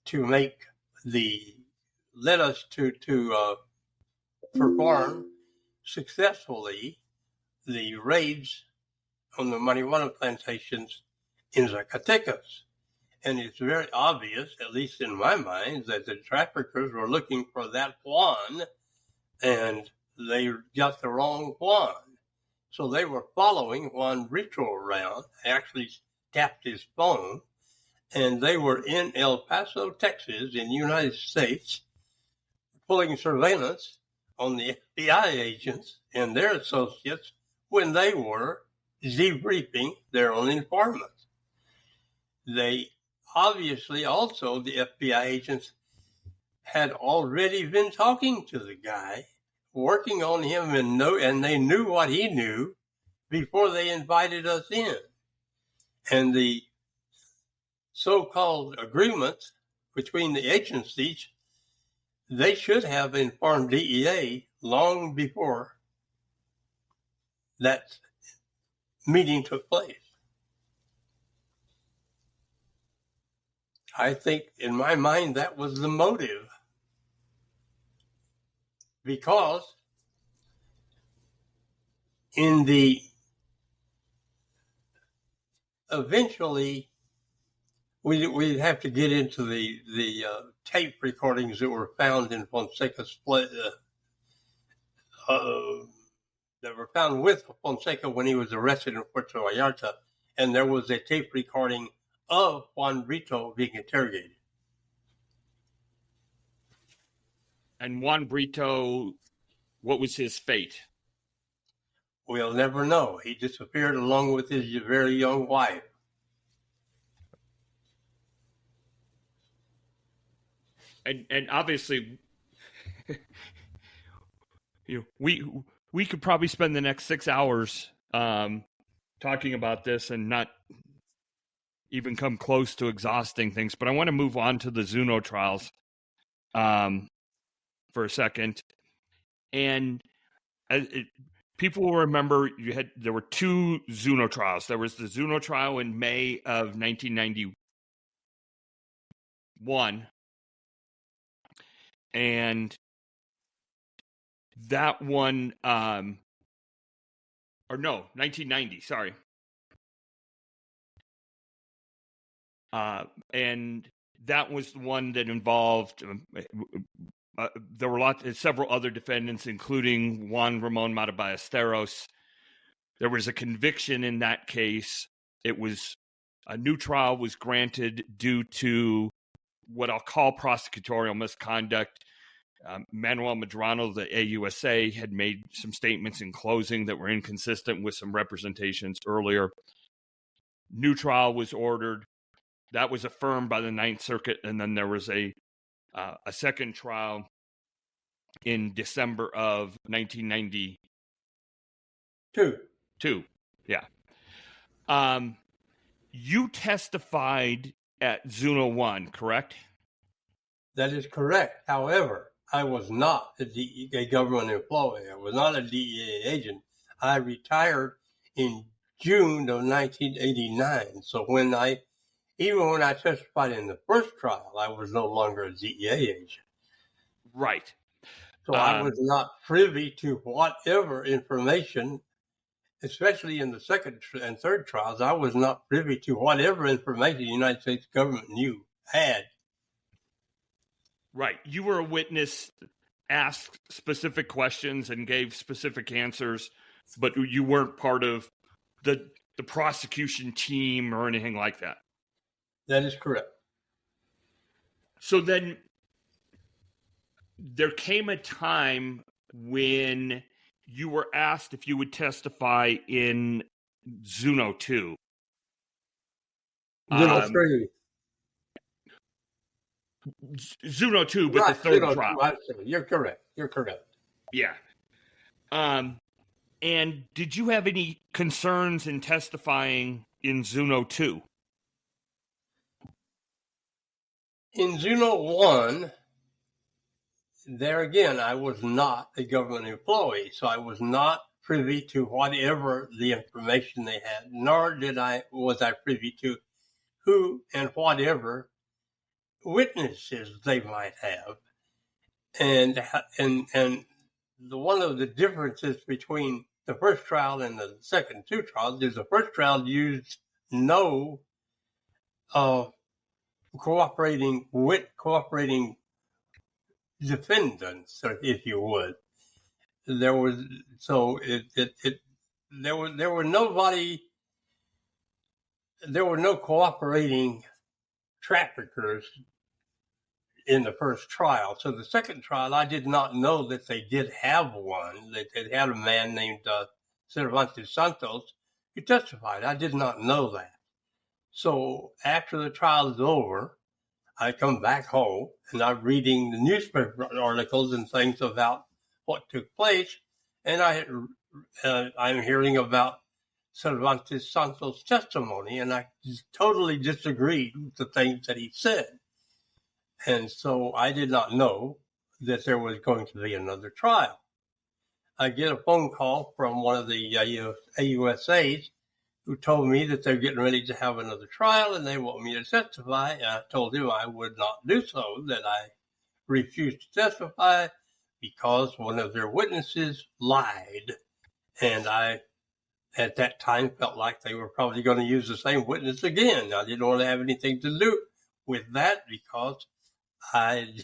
to perform successfully the raids on the marijuana plantations in Zacatecas. And it's very obvious, at least in my mind, that the traffickers were looking for that Juan, and they got the wrong Juan. So they were following Juan Brito around, actually tapped his phone, and they were in El Paso, Texas, in the United States, pulling surveillance on the FBI agents and their associates when they were debriefing their own informants. They obviously also, the FBI agents, had already been talking to the guy, working on him, and they knew what he knew before they invited us in. And the so-called agreements between the agencies, they should have informed DEA long before that meeting took place. I think, in my mind, that was the motive. Because eventually, we'd have to get into the tape recordings that were found in Fonseca's that were found with Fonseca when he was arrested in Puerto Vallarta, and there was a tape recording of Juan Brito being interrogated. And Juan Brito, what was his fate? We'll never know. He disappeared along with his very young wife. And obviously, we could probably spend the next 6 hours talking about this and not even come close to exhausting things. But I want to move on to the Zuno trials for a second. And people will remember there were two Zuno trials. There was the Zuno trial in May of 1991, and that one, 1990. Sorry. And that was the one that involved. There were several other defendants, including Juan Ramon Mata Ballesteros. There was a conviction in that case. A new trial was granted due to what I'll call prosecutorial misconduct. Manuel Medrano, the AUSA, had made some statements in closing that were inconsistent with some representations earlier. New trial was ordered. That was affirmed by the Ninth Circuit, and then there was a second trial in December of 1992. Yeah. You testified at Zuno 1, correct? That is correct. However, I was not a government employee. I was not a DEA agent. I retired in June of 1989. So even when I testified in the first trial, I was no longer a DEA agent. Right. So I was not privy to whatever information, especially in the second and third trials, I was not privy to whatever information the United States government had. Right. You were a witness, asked specific questions and gave specific answers, but you weren't part of the prosecution team or anything like that. That is correct. So then there came a time when you were asked if you would testify in Zuno 2. Zuno 3. Zuno 2, but right, the third trial. You're correct. Yeah. And did you have any concerns in testifying in Zuno 2? In Zuno 1, there again, I was not a government employee, so I was not privy to whatever the information they had, nor was I privy to who and whatever witnesses they might have. And one of the differences between the first trial and the second two trials is the first trial used no cooperating defendants, if you would. There were nobody there were no cooperating traffickers in the first trial. So the second trial, I did not know that they did have one. They had a man named Cervantes Santos who testified. I did not know that. So after the trial is over, I come back home and I'm reading the newspaper articles and things about what took place, and I'm hearing about Cervantes Santos' testimony, and I totally disagreed with the things that he said. And so I did not know that there was going to be another trial. I get a phone call from one of the AUSAs who told me that they're getting ready to have another trial and they want me to testify. And I told him I would not do so, that I refused to testify because one of their witnesses lied. And I, at that time, felt like they were probably going to use the same witness again. I didn't want to have anything to do with that because I'm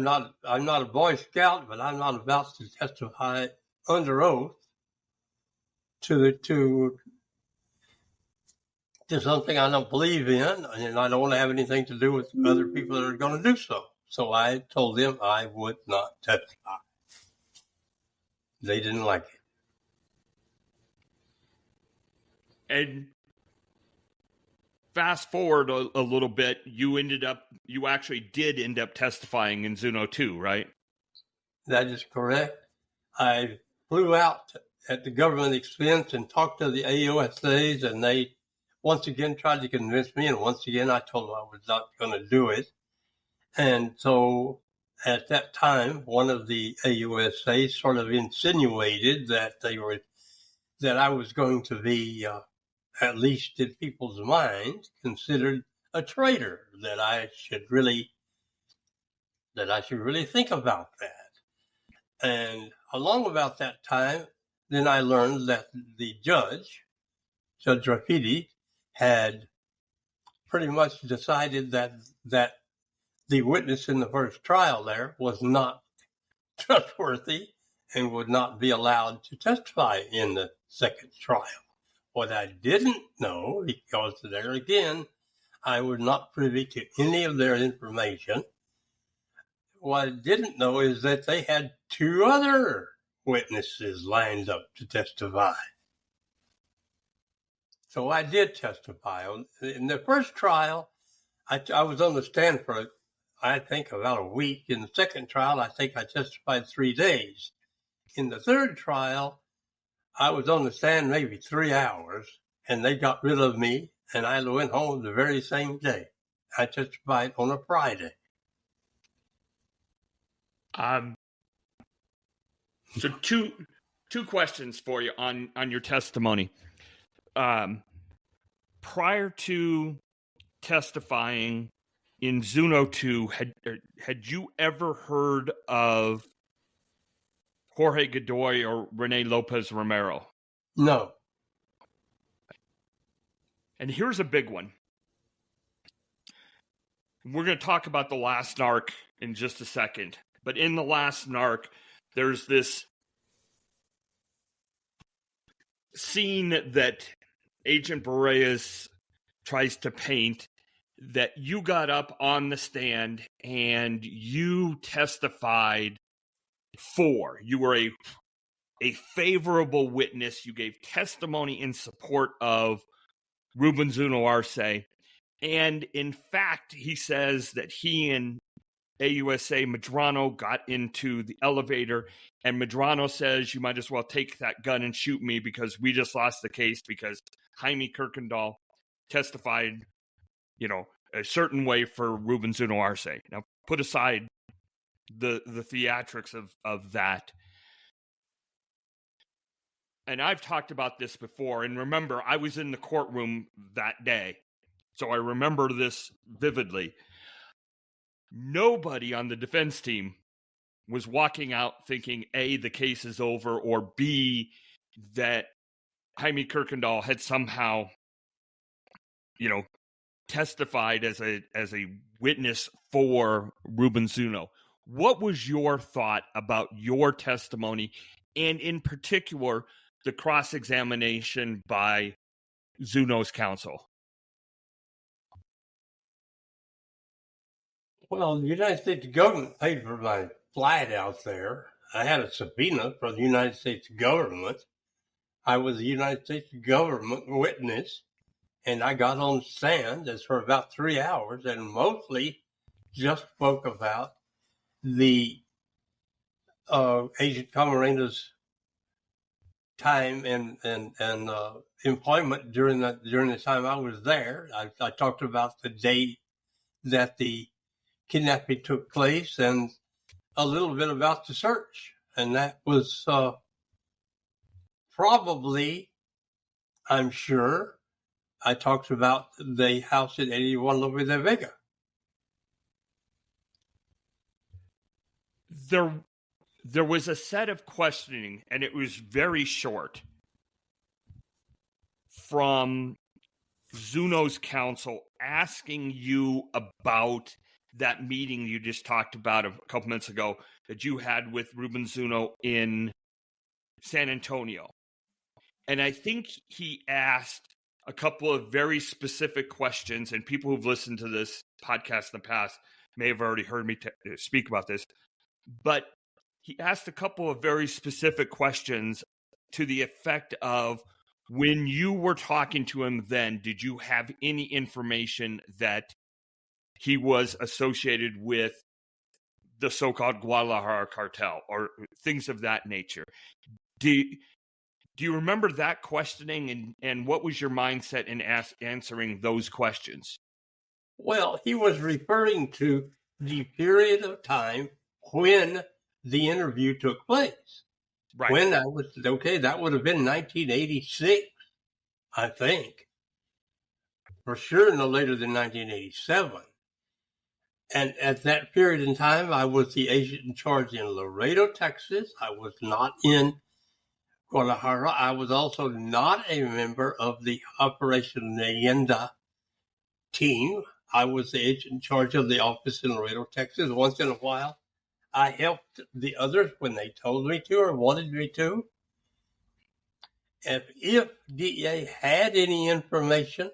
not a Boy Scout, but I'm not about to testify under oath to something I don't believe in, and I don't want to have anything to do with other people that are going to do so. So I told them I would not testify. They didn't like it. And fast forward a little bit, you actually did end up testifying in Zuno 2, right? That is correct. I flew out at the government expense and talked to the AUSAs, and they once again tried to convince me, and once again I told them I was not going to do it. And so at that time, one of the AUSAs sort of insinuated that I was going to be, at least in people's minds, considered a traitor, that I should really think about that. And along about that time, then I learned that the Judge Rapidi, had pretty much decided that the witness in the first trial there was not trustworthy and would not be allowed to testify in the second trial. What I didn't know, because there again, I was not privy to any of their information. What I didn't know is that they had two other witnesses lined up to testify. So I did testify. In the first trial, I was on the stand for, I think, about a week. In the second trial, I think I testified 3 days. In the third trial, I was on the stand maybe 3 hours, and they got rid of me, and I went home the very same day. I testified on a Friday. So two questions for you on your testimony. Prior to testifying in Zuno 2, had you ever heard of Jorge Godoy or Rene Lopez Romero? No. And here's a big one. We're going to talk about the Last Narc in just a second. But in the Last Narc, there's this scene that Agent Berrellez tries to paint, that you got up on the stand and you testified for. You were a favorable witness. You gave testimony in support of Ruben Zuno Arce. And in fact, he says that he and AUSA Medrano got into the elevator, and Medrano says, you might as well take that gun and shoot me because we just lost the case because Jaime Kuykendall testified, a certain way for Ruben Zuno Arce. Now, put aside the theatrics of that. And I've talked about this before, and remember, I was in the courtroom that day, so I remember this vividly. Nobody on the defense team was walking out thinking, A, the case is over, or B, that Jaime Kuykendall had somehow, testified as a witness for Ruben Zuno. What was your thought about your testimony, and in particular, the cross-examination by Zuno's counsel? Well, the United States government paid for my flight out there. I had a subpoena from the United States government. I was a United States government witness, and I got on stand for about 3 hours and mostly just spoke about the Agent Camarena's time and employment during the time I was there. I talked about the day that the kidnapping took place and a little bit about the search, and that was probably, I'm sure, I talked about the house at 81 Lope de Vega. There was a set of questioning, and it was very short, from Zuno's counsel asking you about that meeting you just talked about a couple minutes ago that you had with Ruben Zuno in San Antonio. And I think he asked a couple of very specific questions, and people who've listened to this podcast in the past may have already heard me speak about this, but he asked a couple of very specific questions to the effect of, when you were talking to him then, did you have any information that he was associated with the so-called Guadalajara cartel or things of that nature? Do you remember that questioning, and what was your mindset in answering those questions? Well, he was referring to the period of time when the interview took place. Right. When I was, that would have been 1986, I think. For sure, no later than 1987. And at that period in time, I was the agent in charge in Laredo, Texas. I was not in Guadalajara. I was also not a member of the Operation Leyenda team. I was the agent in charge of the office in Laredo, Texas. Once in a while, I helped the others when they told me to or wanted me to. If DEA had any information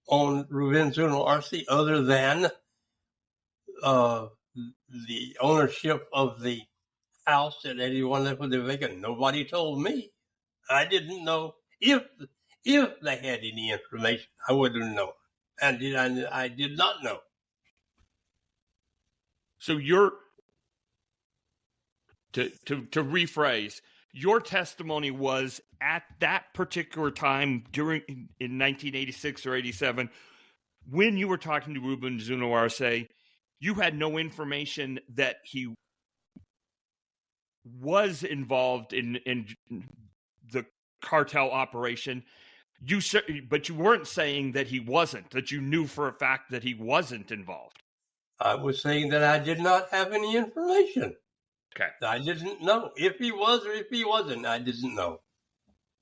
on Ruben Zuno Arce other than the ownership of the house at 81 Lope de Vega, nobody told me. I didn't know if they had any information. I wouldn't know, and I did not know. So to rephrase, your testimony was at that particular time in 1986 or 87, when you were talking to Ruben Zuno Arce, you had no information that he was involved in the cartel operation. But you weren't saying that he wasn't, that you knew for a fact that he wasn't involved. I was saying that I did not have any information. Okay. I didn't know if he was or if he wasn't. I didn't know.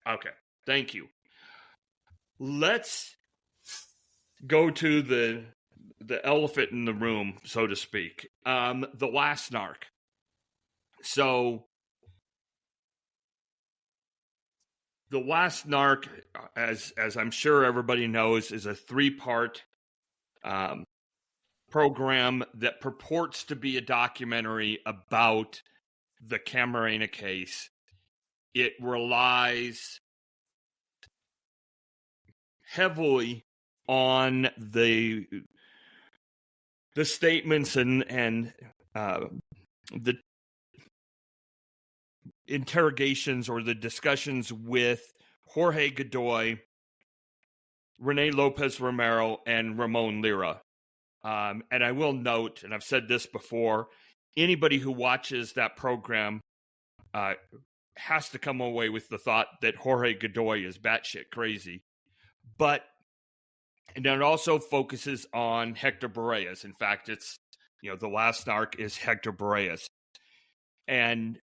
Okay. Thank you. Let's go to the elephant in the room, so to speak. The Last Narc. So the Last Narc, as I'm sure everybody knows, is a 3-part program that purports to be a documentary about the Camarena case. It relies heavily on the statements and the interrogations or the discussions with Jorge Godoy, Rene Lopez Romero, and Ramon Lira. And I will note, and I've said this before, anybody who watches that program has to come away with the thought that Jorge Godoy is batshit crazy. And it also focuses on Hector Berrellez. In fact, it's, the Last Narc is Hector Berrellez. And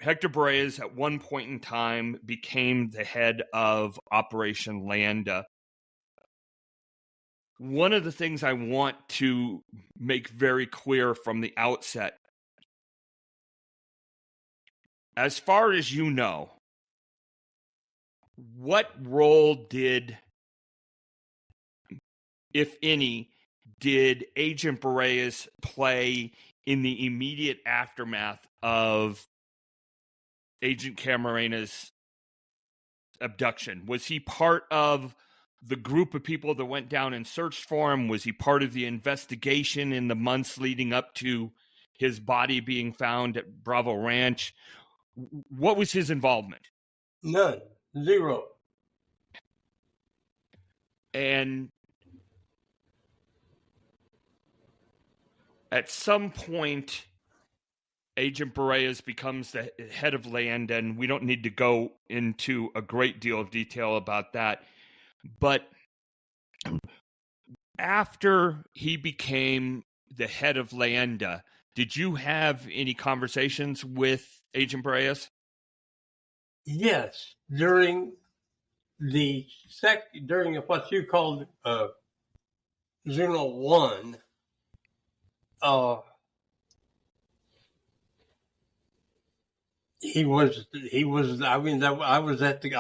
Hector Berrellez at one point in time became the head of Operation Leyenda. One of the things I want to make very clear from the outset, as far as you know, what role did if any, did Agent Berrellez play in the immediate aftermath of Agent Camarena's abduction? Was he part of the group of people that went down and searched for him? Was he part of the investigation in the months leading up to his body being found at Bravo Ranch? What was his involvement? None. Zero. And at some point, Agent Berrellez becomes the head of land, and we don't need to go into a great deal of detail about that. But after he became the head of Leyenda, did you have any conversations with Agent Berrellez? Yes, during what you called Zuno 1, he was. I mean, I was at the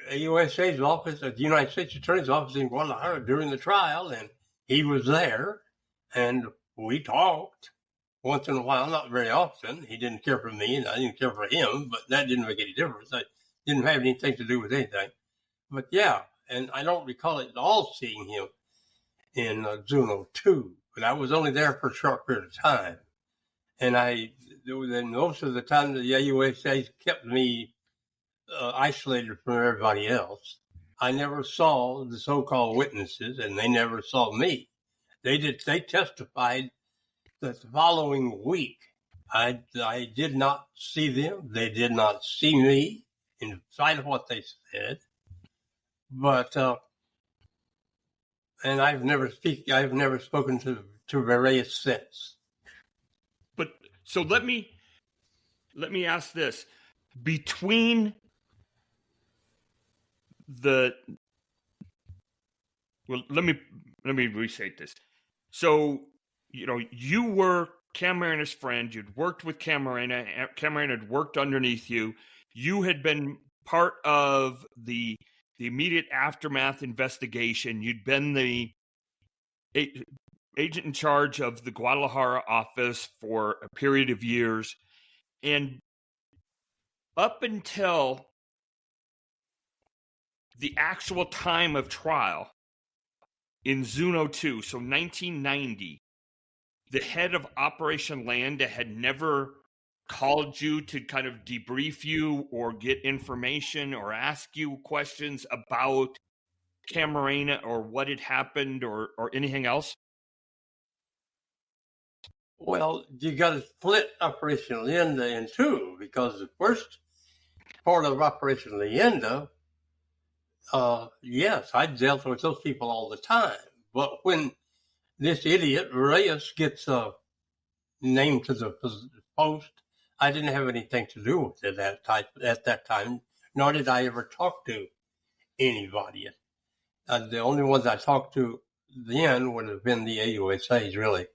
AUSA's office, at the United States Attorney's office in Guadalajara during the trial, and he was there, and we talked once in a while, not very often. He didn't care for me, and I didn't care for him, but that didn't make any difference. I didn't have anything to do with anything. But yeah, and I don't recall at all seeing him in Zuno 2, but I was only there for a short period of time. And then most of the time, the AUSA kept me isolated from everybody else. I never saw the so-called witnesses, and they never saw me. They testified that the following week, I did not see them. They did not see me, in spite of what they said. But and I've never spoken to Berrellez since. But so let me ask this: between let me restate this. So, you were Camarena's friend. You'd worked with Camarena. Camarena had worked underneath you. You had been part of the immediate aftermath investigation. You'd been the agent in charge of the Guadalajara office for a period of years. And up until the actual time of trial in Zuno 2, so 1990, the head of Operation Leyenda had never called you to kind of debrief you or get information or ask you questions about Camarena or what had happened or anything else? Well, you got to split Operation Leyenda in two, because the first part of Operation Leyenda, yes, I dealt with those people all the time. But when this idiot Reyes gets named to the post, I didn't have anything to do with it at that time, nor did I ever talk to anybody. The only ones I talked to then would have been the AUSAs, really.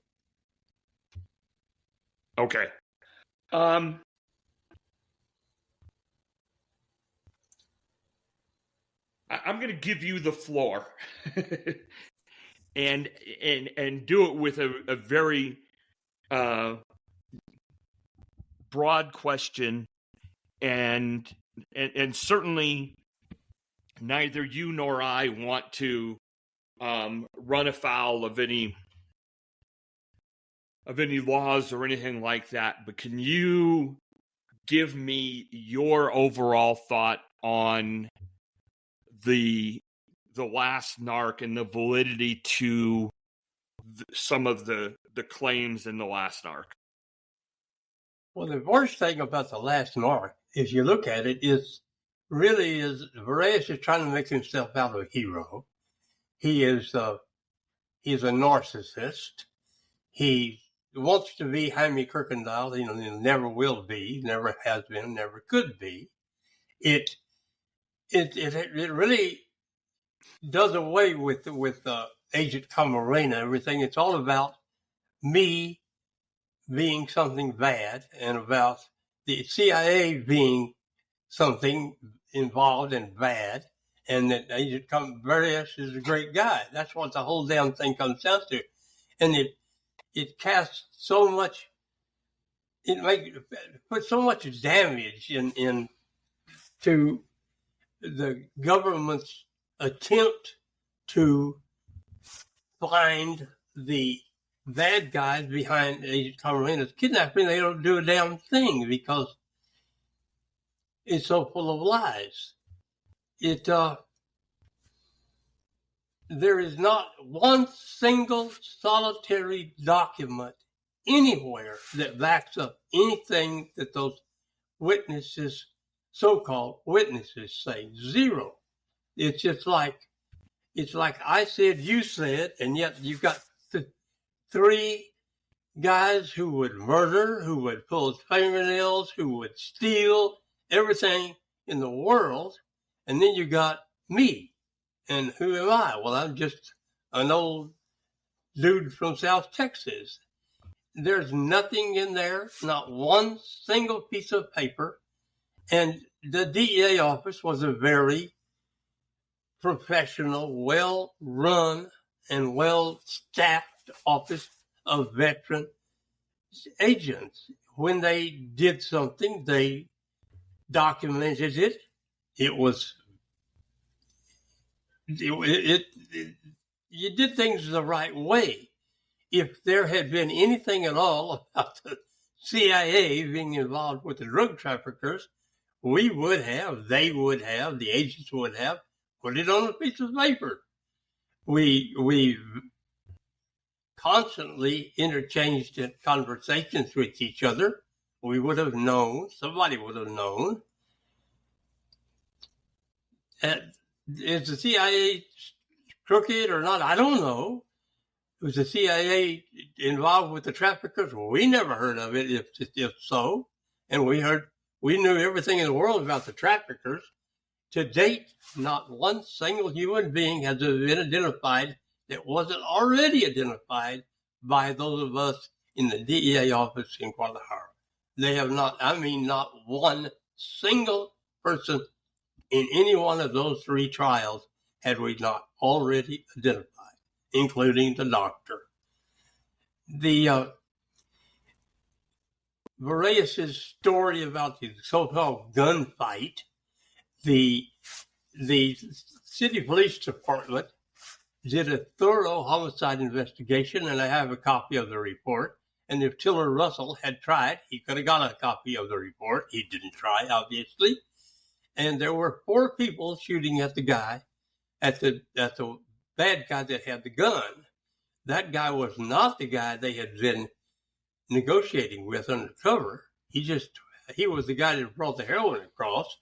Okay. I'm going to give you the floor and do it with a very broad question, and certainly neither you nor I want to run afoul of any laws or anything like that, but can you give me your overall thought on the Last Narc and the validity to some of the claims in the Last Narc? Well, the worst thing about the Last Narc, if you look at it, is Berrellez is trying to make himself out a hero. He's a narcissist. He wants to be James Kuykendall. He never will be, never has been, never could be. It really does away with Agent Camarena. Everything. It's all about me being something bad, and about the CIA being something involved and bad, and that Agent Berrellez is a great guy. That's what the whole damn thing comes down to. And it casts so much, put so much damage in to the government's attempt to find the bad guys behind Agent Camarena's kidnapping. They don't do a damn thing because it's so full of lies. There is not one single solitary document anywhere that backs up anything that those witnesses, so-called witnesses, say. Zero. It's just like I said, you said, and yet you've got three guys who would murder, who would pull fingernails, who would steal everything in the world, and then you got me. And who am I? Well, I'm just an old dude from South Texas. There's nothing in there, not one single piece of paper. And the DEA office was a very professional, well-run, and well-staffed office of veteran agents. When they did something, they documented it. You did things the right way. If there had been anything at all about the CIA being involved with the drug traffickers, they would have, the agents would have put it on a piece of paper. We constantly interchanged conversations with each other. We would have known, somebody would have known. Is the CIA crooked or not? I don't know. Was the CIA involved with the traffickers? Well, we never heard of it, if so. And we knew everything in the world about the traffickers. To date, not one single human being has been identified that wasn't already identified by those of us in the DEA office in Guadalajara. They have not one single person in any one of those three trials had we not already identified, including the doctor. The Berrellez's story about the so-called gunfight, the city police department did a thorough homicide investigation, and I have a copy of the report. And if Tiller Russell had tried, he could have got a copy of the report. He didn't try, obviously. And there were 4 people shooting at the guy, at the bad guy that had the gun. That guy was not the guy they had been negotiating with undercover. He was the guy that brought the heroin across.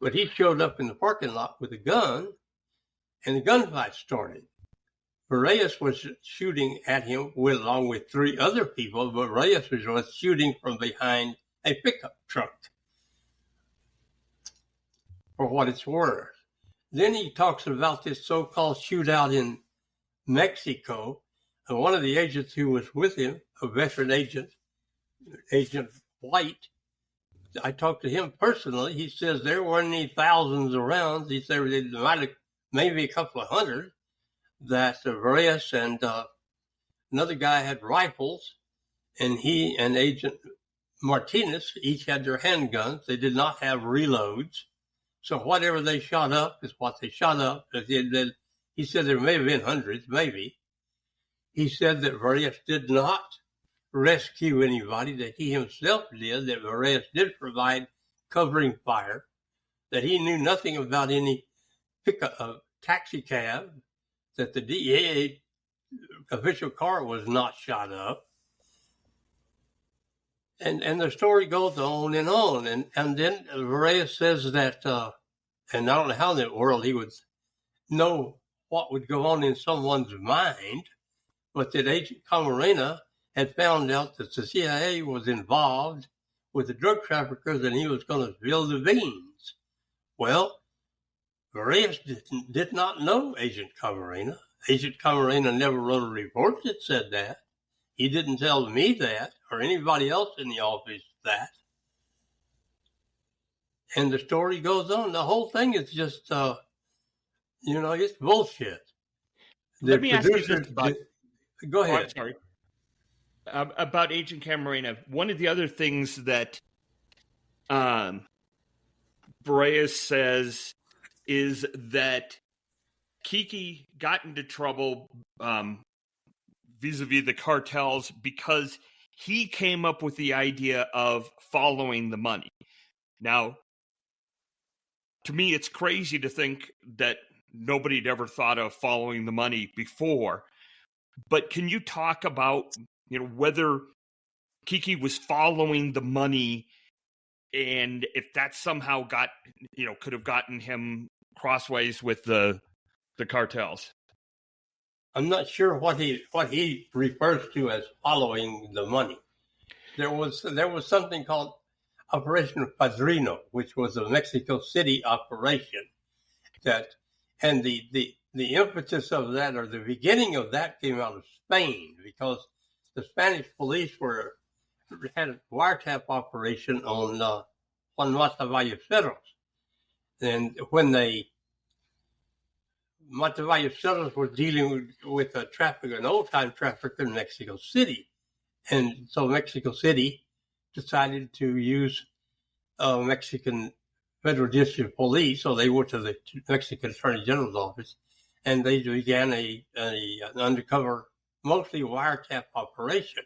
But he showed up in the parking lot with a gun, and the gunfight started. Berrellez was shooting at him along with 3 other people, but Berrellez was shooting from behind a pickup truck, for what it's worth. Then he talks about this so-called shootout in Mexico, and one of the agents who was with him, a veteran agent, Agent White, I talked to him personally. He says there weren't any thousands of rounds. He said there might have maybe a couple of hundred, that Berrellez and another guy had rifles, and he and Agent Martinez each had their handguns. They did not have reloads. So whatever they shot up is what they shot up. He said there may have been hundreds, maybe. He said that Berrellez did not rescue anybody, that he himself did, that Berrellez did provide covering fire, that he knew nothing about any taxi cab, that the DEA official car was not shot up. And the story goes on. And then Berrellez says that, and I don't know how in the world he would know what would go on in someone's mind, but that Agent Camarena had found out that the CIA was involved with the drug traffickers and he was going to spill the beans. Well, Berrellez did not know Agent Camarena. Agent Camarena never wrote a report that said that. He didn't tell me that or anybody else in the office that. And the story goes on. The whole thing is just It's bullshit. The Let me ask you producer, this about. go Oh, I'm ahead. sorry. About Agent Camarena. One of the other things that um, Berrellez says is that Kiki got into trouble vis-a-vis the cartels because he came up with the idea of following the money. Now, to me, it's crazy to think that nobody had ever thought of following the money before. But can you talk about, whether Kiki was following the money and if that somehow could have gotten him crossways with the cartels? I'm not sure what he refers to as following the money. There was something called Operation Padrino, which was a Mexico City operation. And the impetus of that, or the beginning of that, came out of Spain, because the Spanish police had a wiretap operation on Juan Matavalleseros. And when Matavalleseros were dealing with an old-time trafficker in Mexico City. And so Mexico City decided to use Mexican Federal District Police. So they went to the Mexican Attorney General's office, and they began an undercover, mostly wiretap operation.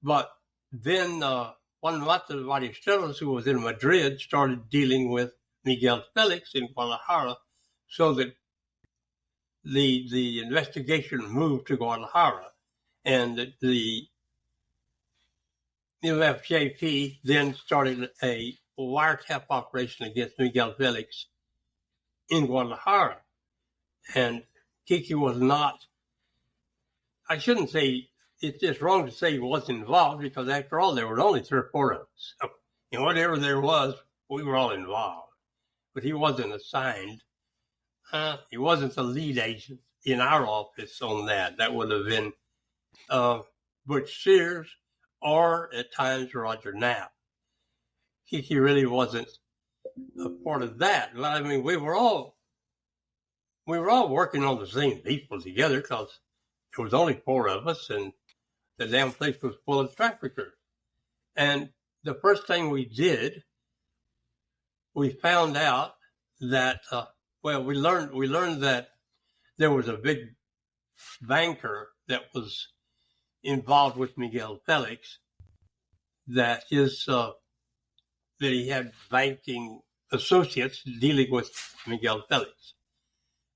But then Juan Matavalleseros, who was in Madrid, started dealing with Miguel Felix in Guadalajara, so that the investigation moved to Guadalajara, and the MFJP then started a wiretap operation against Miguel Felix in Guadalajara. And Kiki was not, I shouldn't say, it's just wrong to say he was involved, because after all, there were only 3 or 4 of us. So, whatever there was, we were all involved. But he wasn't assigned. He wasn't the lead agent in our office on that. That would have been Butch Sears, or at times Roger Knapp. Kiki really wasn't a part of that. But I mean, we were all working on the same people together, because there was only 4 of us, and the damn place was full of traffickers. And the first thing we did, we found out that we learned that there was a big banker that was involved with Miguel Felix, that he had banking associates dealing with Miguel Felix.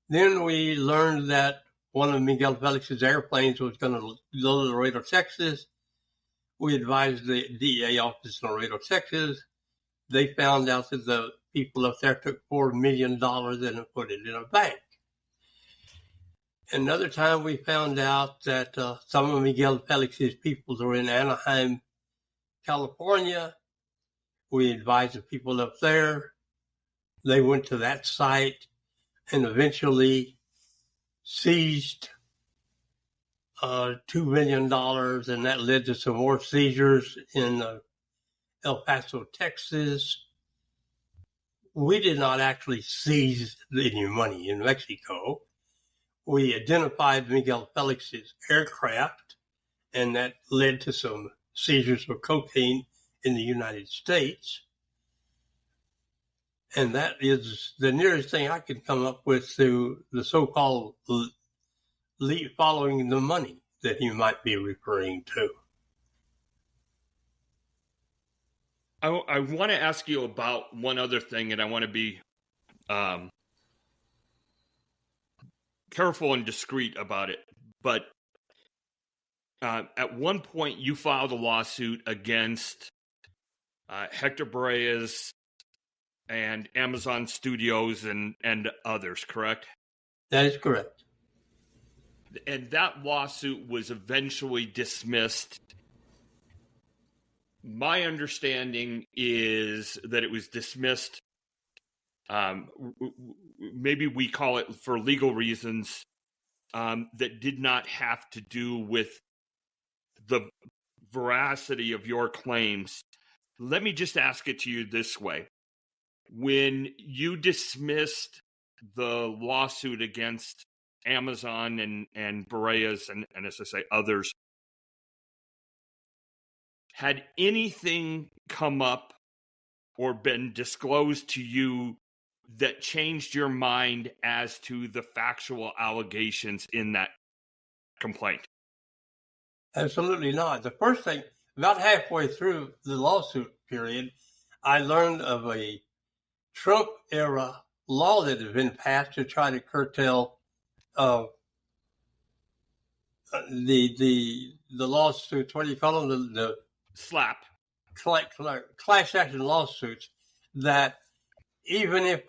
Then we learned that one of Miguel Felix's airplanes was going to go to Laredo, Texas. We advised the DEA office in Laredo, Texas. They found out that the people up there took $4 million and put it in a bank. Another time we found out that some of Miguel Felix's people were in Anaheim, California. We advised the people up there. They went to that site and eventually seized $2 million, and that led to some more seizures in El Paso, Texas. We did not actually seize any money in Mexico. We identified Miguel Felix's aircraft, and that led to some seizures of cocaine in the United States. And that is the nearest thing I could come up with to the so-called following the money that you might be referring to. I want to ask you about one other thing, and I want to be careful and discreet about it. But at one point, you filed a lawsuit against Hector Berrellez and Amazon Studios and others, correct? That is correct. And that lawsuit was eventually dismissed. My understanding is that it was dismissed. Maybe we call it for legal reasons that did not have to do with the veracity of your claims. Let me just ask it to you this way. When you dismissed the lawsuit against Amazon and Berrellez and as I say, others, had anything come up or been disclosed to you that changed your mind as to the factual allegations in that complaint? Absolutely not. The first thing, about halfway through the lawsuit period, I learned of a Trump-era law that had been passed to try to curtail the lawsuits. What do you call them? The SLAPP. Class action lawsuits. That even if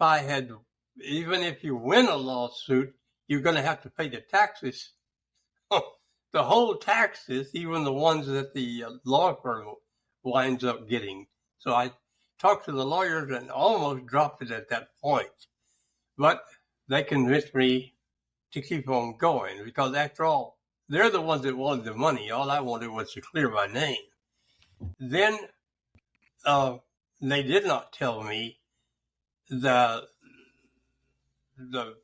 you win a lawsuit, you're going to have to pay the taxes. The whole taxes, even the ones that the law firm winds up getting. So I talked to the lawyers and almost dropped it at that point. But they convinced me to keep on going because, after all, they're the ones that wanted the money. All I wanted was to clear my name. Then they did not tell me the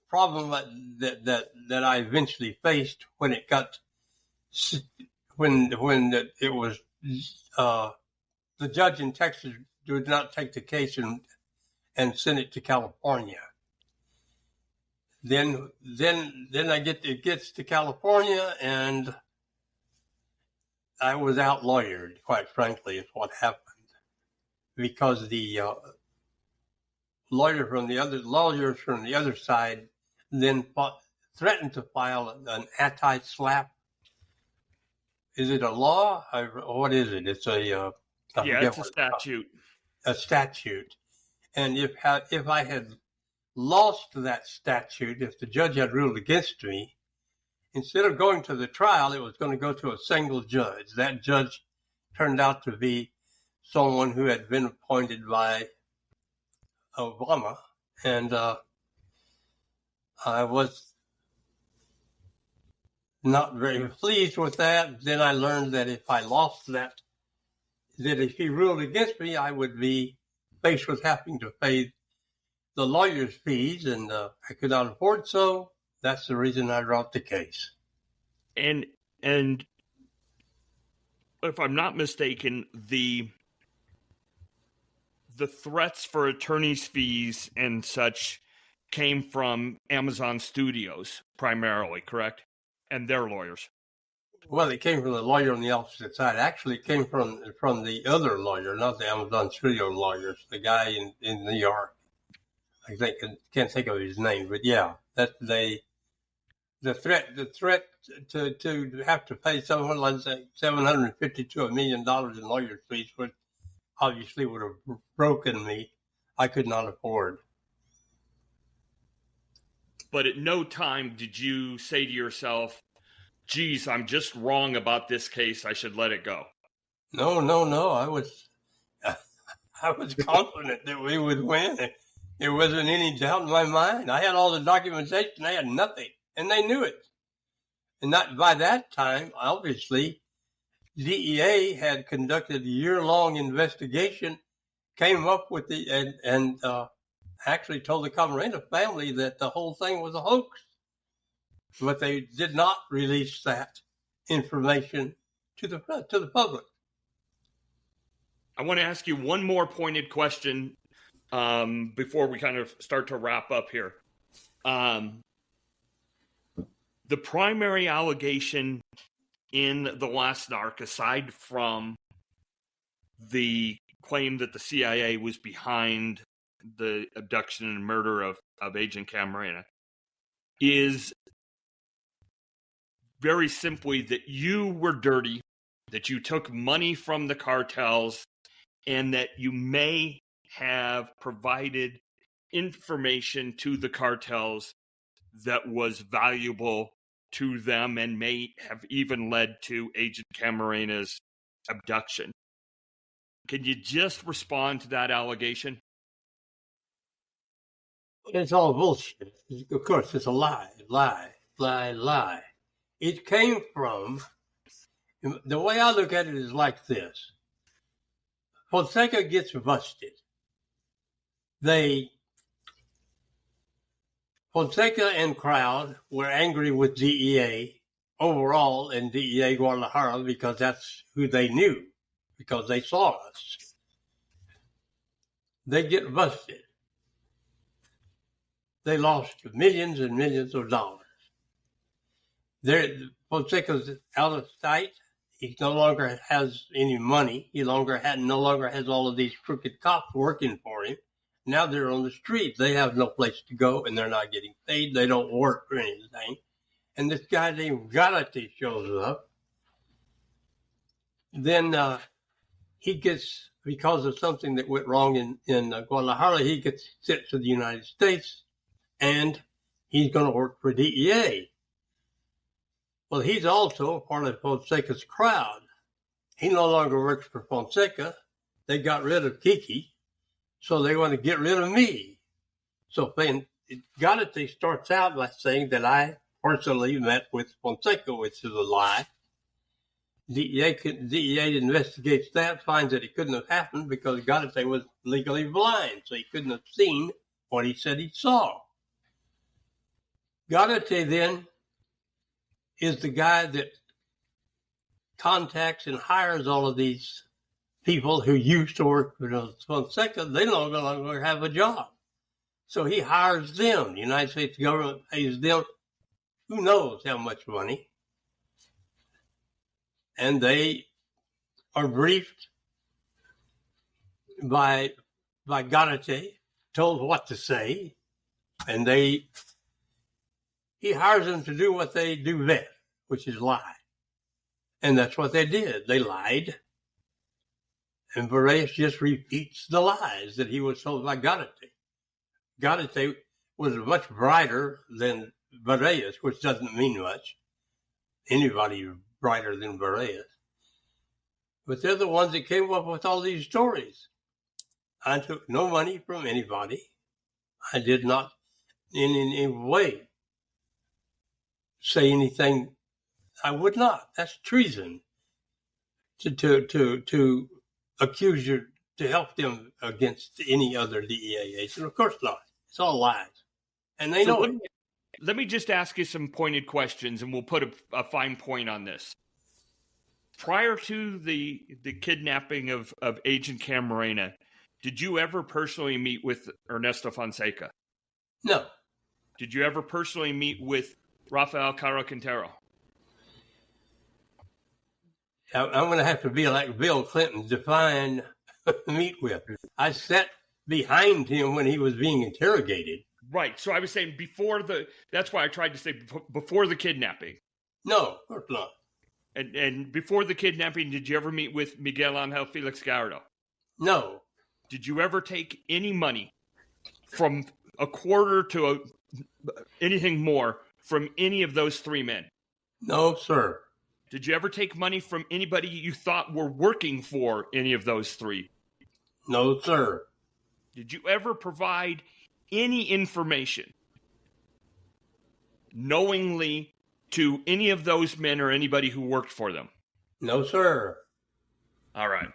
problem that I eventually faced when it got when it was the judge in Texas did not take the case and send it to California. Then it gets to California, and I was out lawyered, quite frankly, is what happened, because the lawyers from the other side then threatened to file an anti-SLAPP. Is it a law? What is it? It's it's a statute. A statute. And if I had lost that statute, if the judge had ruled against me, instead of going to the trial, it was going to go to a single judge. That judge turned out to be someone who had been appointed by Obama, and I was not very pleased with that. Then I learned that if I lost that if he ruled against me, I would be faced with having to pay the lawyer's fees, and I could not afford so. That's the reason I dropped the case. And if I'm not mistaken, the threats for attorney's fees and such came from Amazon Studios primarily, correct? And their lawyers. Well, it came from the lawyer on the opposite side. Actually, it came from the other lawyer, not the Amazon Studio lawyers, the guy in New York. I can't think of his name, but yeah, the threat to have to pay $750 to $1 million in lawyer fees would have broken me. I could not afford. But at no time did you say to yourself, geez, I'm just wrong about this case, I should let it go. No. I was confident that we would win. There wasn't any doubt in my mind. I had all the documentation. I had nothing, and they knew it. And not by that time, obviously, DEA had conducted a year-long investigation, came up with and actually told the Camarena family that the whole thing was a hoax. But they did not release that information to the public. I want to ask you one more pointed question before we kind of start to wrap up here. The primary allegation in the Last Narc, aside from the claim that the CIA was behind the abduction and murder of Agent Camarena, is very simply that you were dirty, that you took money from the cartels, and that you may have provided information to the cartels that was valuable to them and may have even led to Agent Camarena's abduction. Can you just respond to that allegation? It's all bullshit. Of course, it's a lie. It came from, the way I look at it is like this. Fonseca gets busted. They Fonseca and crowd were angry with DEA overall and DEA Guadalajara because that's who they knew, because they saw us. They get busted. They lost millions and millions of dollars. Fonseca's out of sight. He no longer has any money. He no longer has all of these crooked cops working for him. Now they're on the street. They have no place to go, and they're not getting paid. They don't work for anything. And this guy named Garate shows up. Then he gets, because of something that went wrong in Guadalajara, he gets sent to the United States, and he's going to work for DEA. Well, he's also part of Fonseca's crowd. He no longer works for Fonseca. They got rid of Kiki, so they want to get rid of me. So Garate starts out by saying that I personally met with Fonseca, which is a lie. DEA investigates that, finds that it couldn't have happened because Garate was legally blind, so he couldn't have seen what he said he saw. Garate then is the guy that contacts and hires all of these people who used to work for Fonseca. They no longer have a job. So he hires them. The United States government pays them who knows how much money. And they are briefed by Garate, told what to say, and he hires them to do what they do best, which is lie. And that's what they did. They lied. And Berrellez just repeats the lies that he was told by Garate. Garate was much brighter than Berrellez, which doesn't mean much. Anybody brighter than Berrellez. But they're the ones that came up with all these stories. I took no money from anybody. I did not in any way say anything. I would not. That's treason. To accuse you, to help them against any other DEA agent. Of course not. It's all lies. And they know it. Let me just ask you some pointed questions, and we'll put a fine point on this. Prior to the kidnapping of Agent Camarena, did you ever personally meet with Ernesto Fonseca? No. Did you ever personally meet with Rafael Caro Quintero? I'm going to have to be like Bill Clinton, define meet with. I sat behind him when he was being interrogated. Right. So I was saying that's why I tried to say before the kidnapping. No, of course not. And before the kidnapping, did you ever meet with Miguel Angel Felix Gallardo? No. Did you ever take any money from a quarter to anything more from any of those three men? No, sir. Did you ever take money from anybody you thought were working for any of those three? No, sir. Did you ever provide any information knowingly to any of those men or anybody who worked for them? No, sir. All right.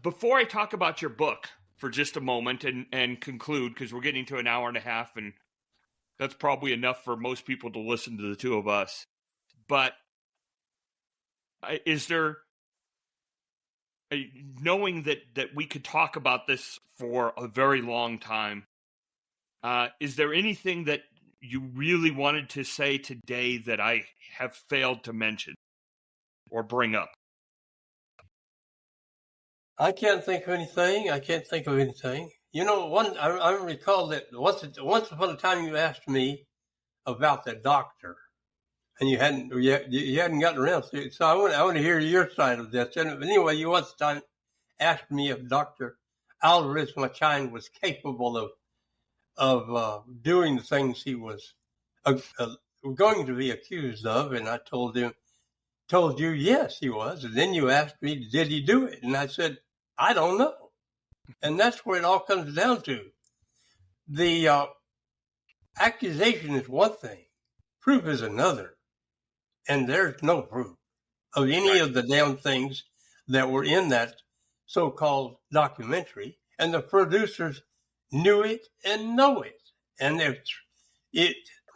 Before I talk about your book for just a moment and conclude, because we're getting to an hour and a half, and that's probably enough for most people to listen to the two of us. But is there, knowing that we could talk about this for a very long time, is there anything that you really wanted to say today that I have failed to mention or bring up? I can't think of anything. You know, I recall that once upon a time you asked me about the doctor, and you hadn't gotten around to it. So I want to hear your side of this. And anyway, you once time asked me if Dr. Alvarez Machine was capable of doing the things he was going to be accused of, and I told you yes he was. And then you asked me, did he do it? And I said, I don't know. And that's where it all comes down to. The accusation is one thing, proof is another. And there's no proof of any of the damn things that were in that so-called documentary. And the producers knew it and know it. And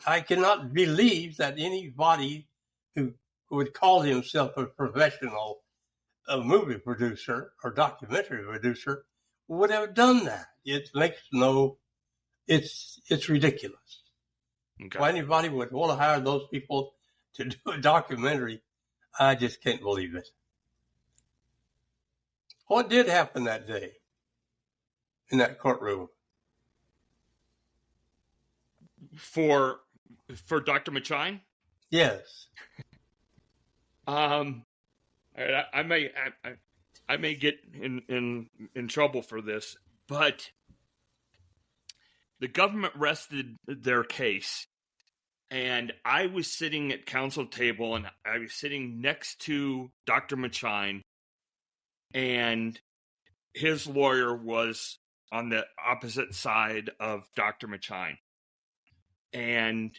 I cannot believe that anybody who would call himself a professional movie producer or documentary producer would have done that. It makes it's ridiculous. Okay. Why anybody would want to hire those people to do a documentary, I just can't believe it. What did happen that day in that courtroom? For Dr. Machine? Yes. I may get in trouble for this, but the government rested their case, and I was sitting at counsel table, and I was sitting next to Dr. Machine, and his lawyer was on the opposite side of Dr. Machine. And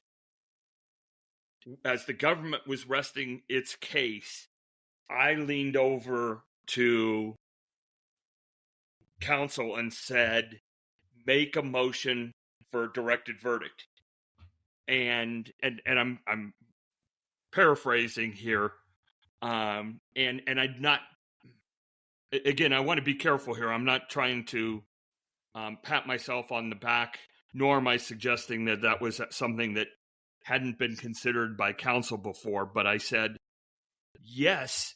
as the government was resting its case, I leaned over to counsel and said, make a motion for a directed verdict. And I'm paraphrasing here. And I'm not, again, I want to be careful here. I'm not trying to pat myself on the back, nor am I suggesting that was something that hadn't been considered by counsel before. But I said, yes,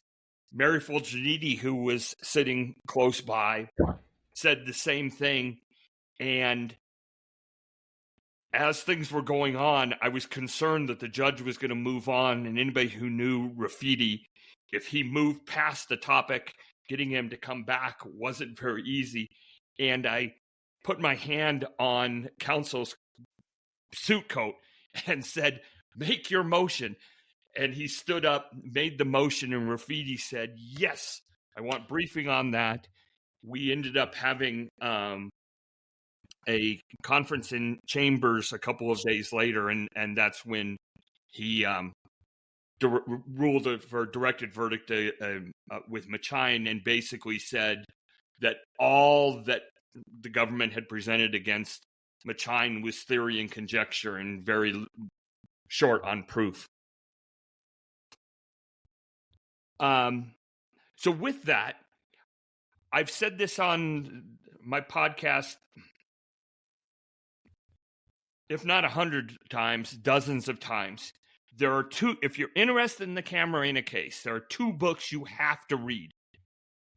Mary Fulginiti, who was sitting close by, said the same thing. And as things were going on, I was concerned that the judge was going to move on, and anybody who knew Rafidi, if he moved past the topic, getting him to come back wasn't very easy. And I put my hand on counsel's suit coat and said, make your motion. And he stood up, made the motion, and Rafidi said, yes, I want briefing on that. We ended up having a conference in chambers a couple of days later, and that's when he ruled for a directed verdict with Machine, and basically said that all that the government had presented against Machine was theory and conjecture and very short on proof. So with that, I've said this on my podcast, if not 100 times, dozens of times. There are two, if you're interested in the Camarena case, there are two books you have to read.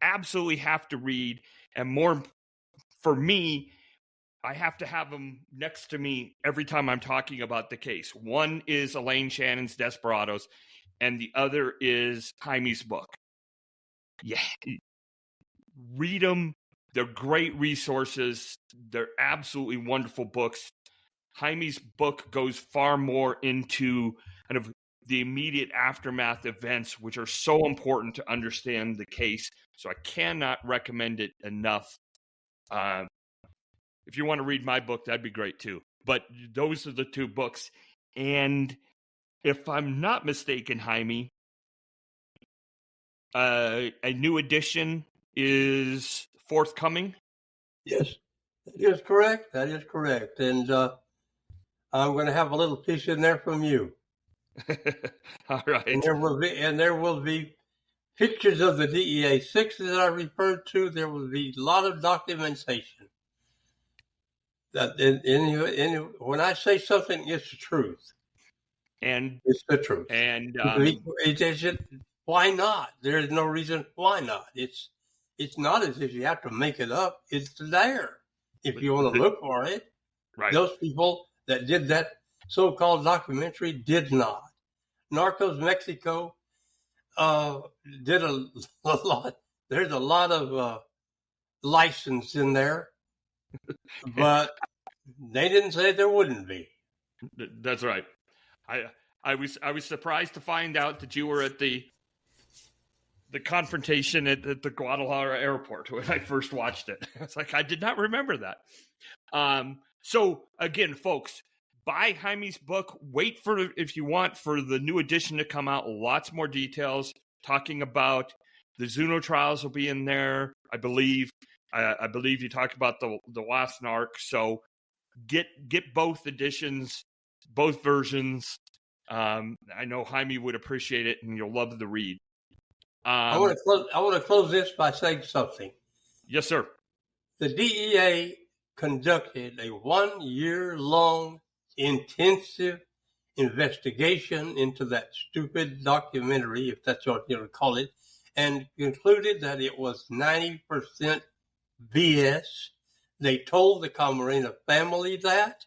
Absolutely have to read. And more, for me, I have to have them next to me every time I'm talking about the case. One is Elaine Shannon's Desperados, and the other is Jaime's book. Yeah, read them. They're great resources. They're absolutely wonderful books. Jaime's book goes far more into kind of the immediate aftermath events, which are so important to understand the case. So I cannot recommend it enough. If you want to read my book, that'd be great too. But those are the two books. And if I'm not mistaken, Jaime, a new edition is forthcoming. Yes, that is correct. That is correct. And I'm going to have a little piece in there from you. All right. And there will be pictures of the DEA 6 that I referred to. There will be a lot of documentation. That when I say something, it's the truth. And it's the truth. And why not? There's no reason why not. It's not as if you have to make it up. It's there if you want to look for it. Right. Those people that did that so-called documentary did not. Narcos Mexico did a lot. There's a lot of license in there, but they didn't say there wouldn't be. That's right. I was surprised to find out that you were at the confrontation at the Guadalajara airport when I first watched it. It's like, I did not remember that. So again, folks, buy Jaime's book. Wait if you want for the new edition to come out. Lots more details talking about the Zuno trials will be in there, I believe. I believe you talked about the Last Narc. So get both editions, both versions. I know Jaime would appreciate it, and you'll love the read. I want to close this by saying something. Yes, sir. The DEA conducted a 1-year-long intensive investigation into that stupid documentary, if that's what you want to call it, and concluded that it was 90% BS. They told the Camarena family that.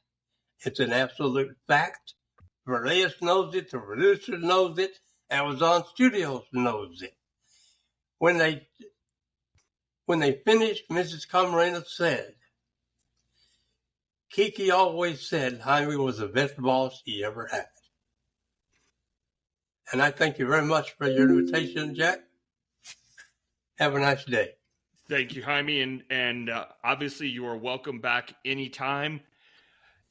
It's an absolute fact. Berrellez knows it, the producer knows it, Amazon Studios knows it. When they finished, Mrs. Camarena said, Kiki always said Jaime was the best boss he ever had. And I thank you very much for your invitation, Jack. Have a nice day. Thank you, Jaime. And obviously you are welcome back anytime.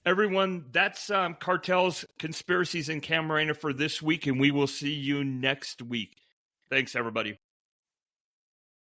Everyone, that's Cartels, Conspiracies, and Camarena for this week, and we will see you next week. Thanks, everybody.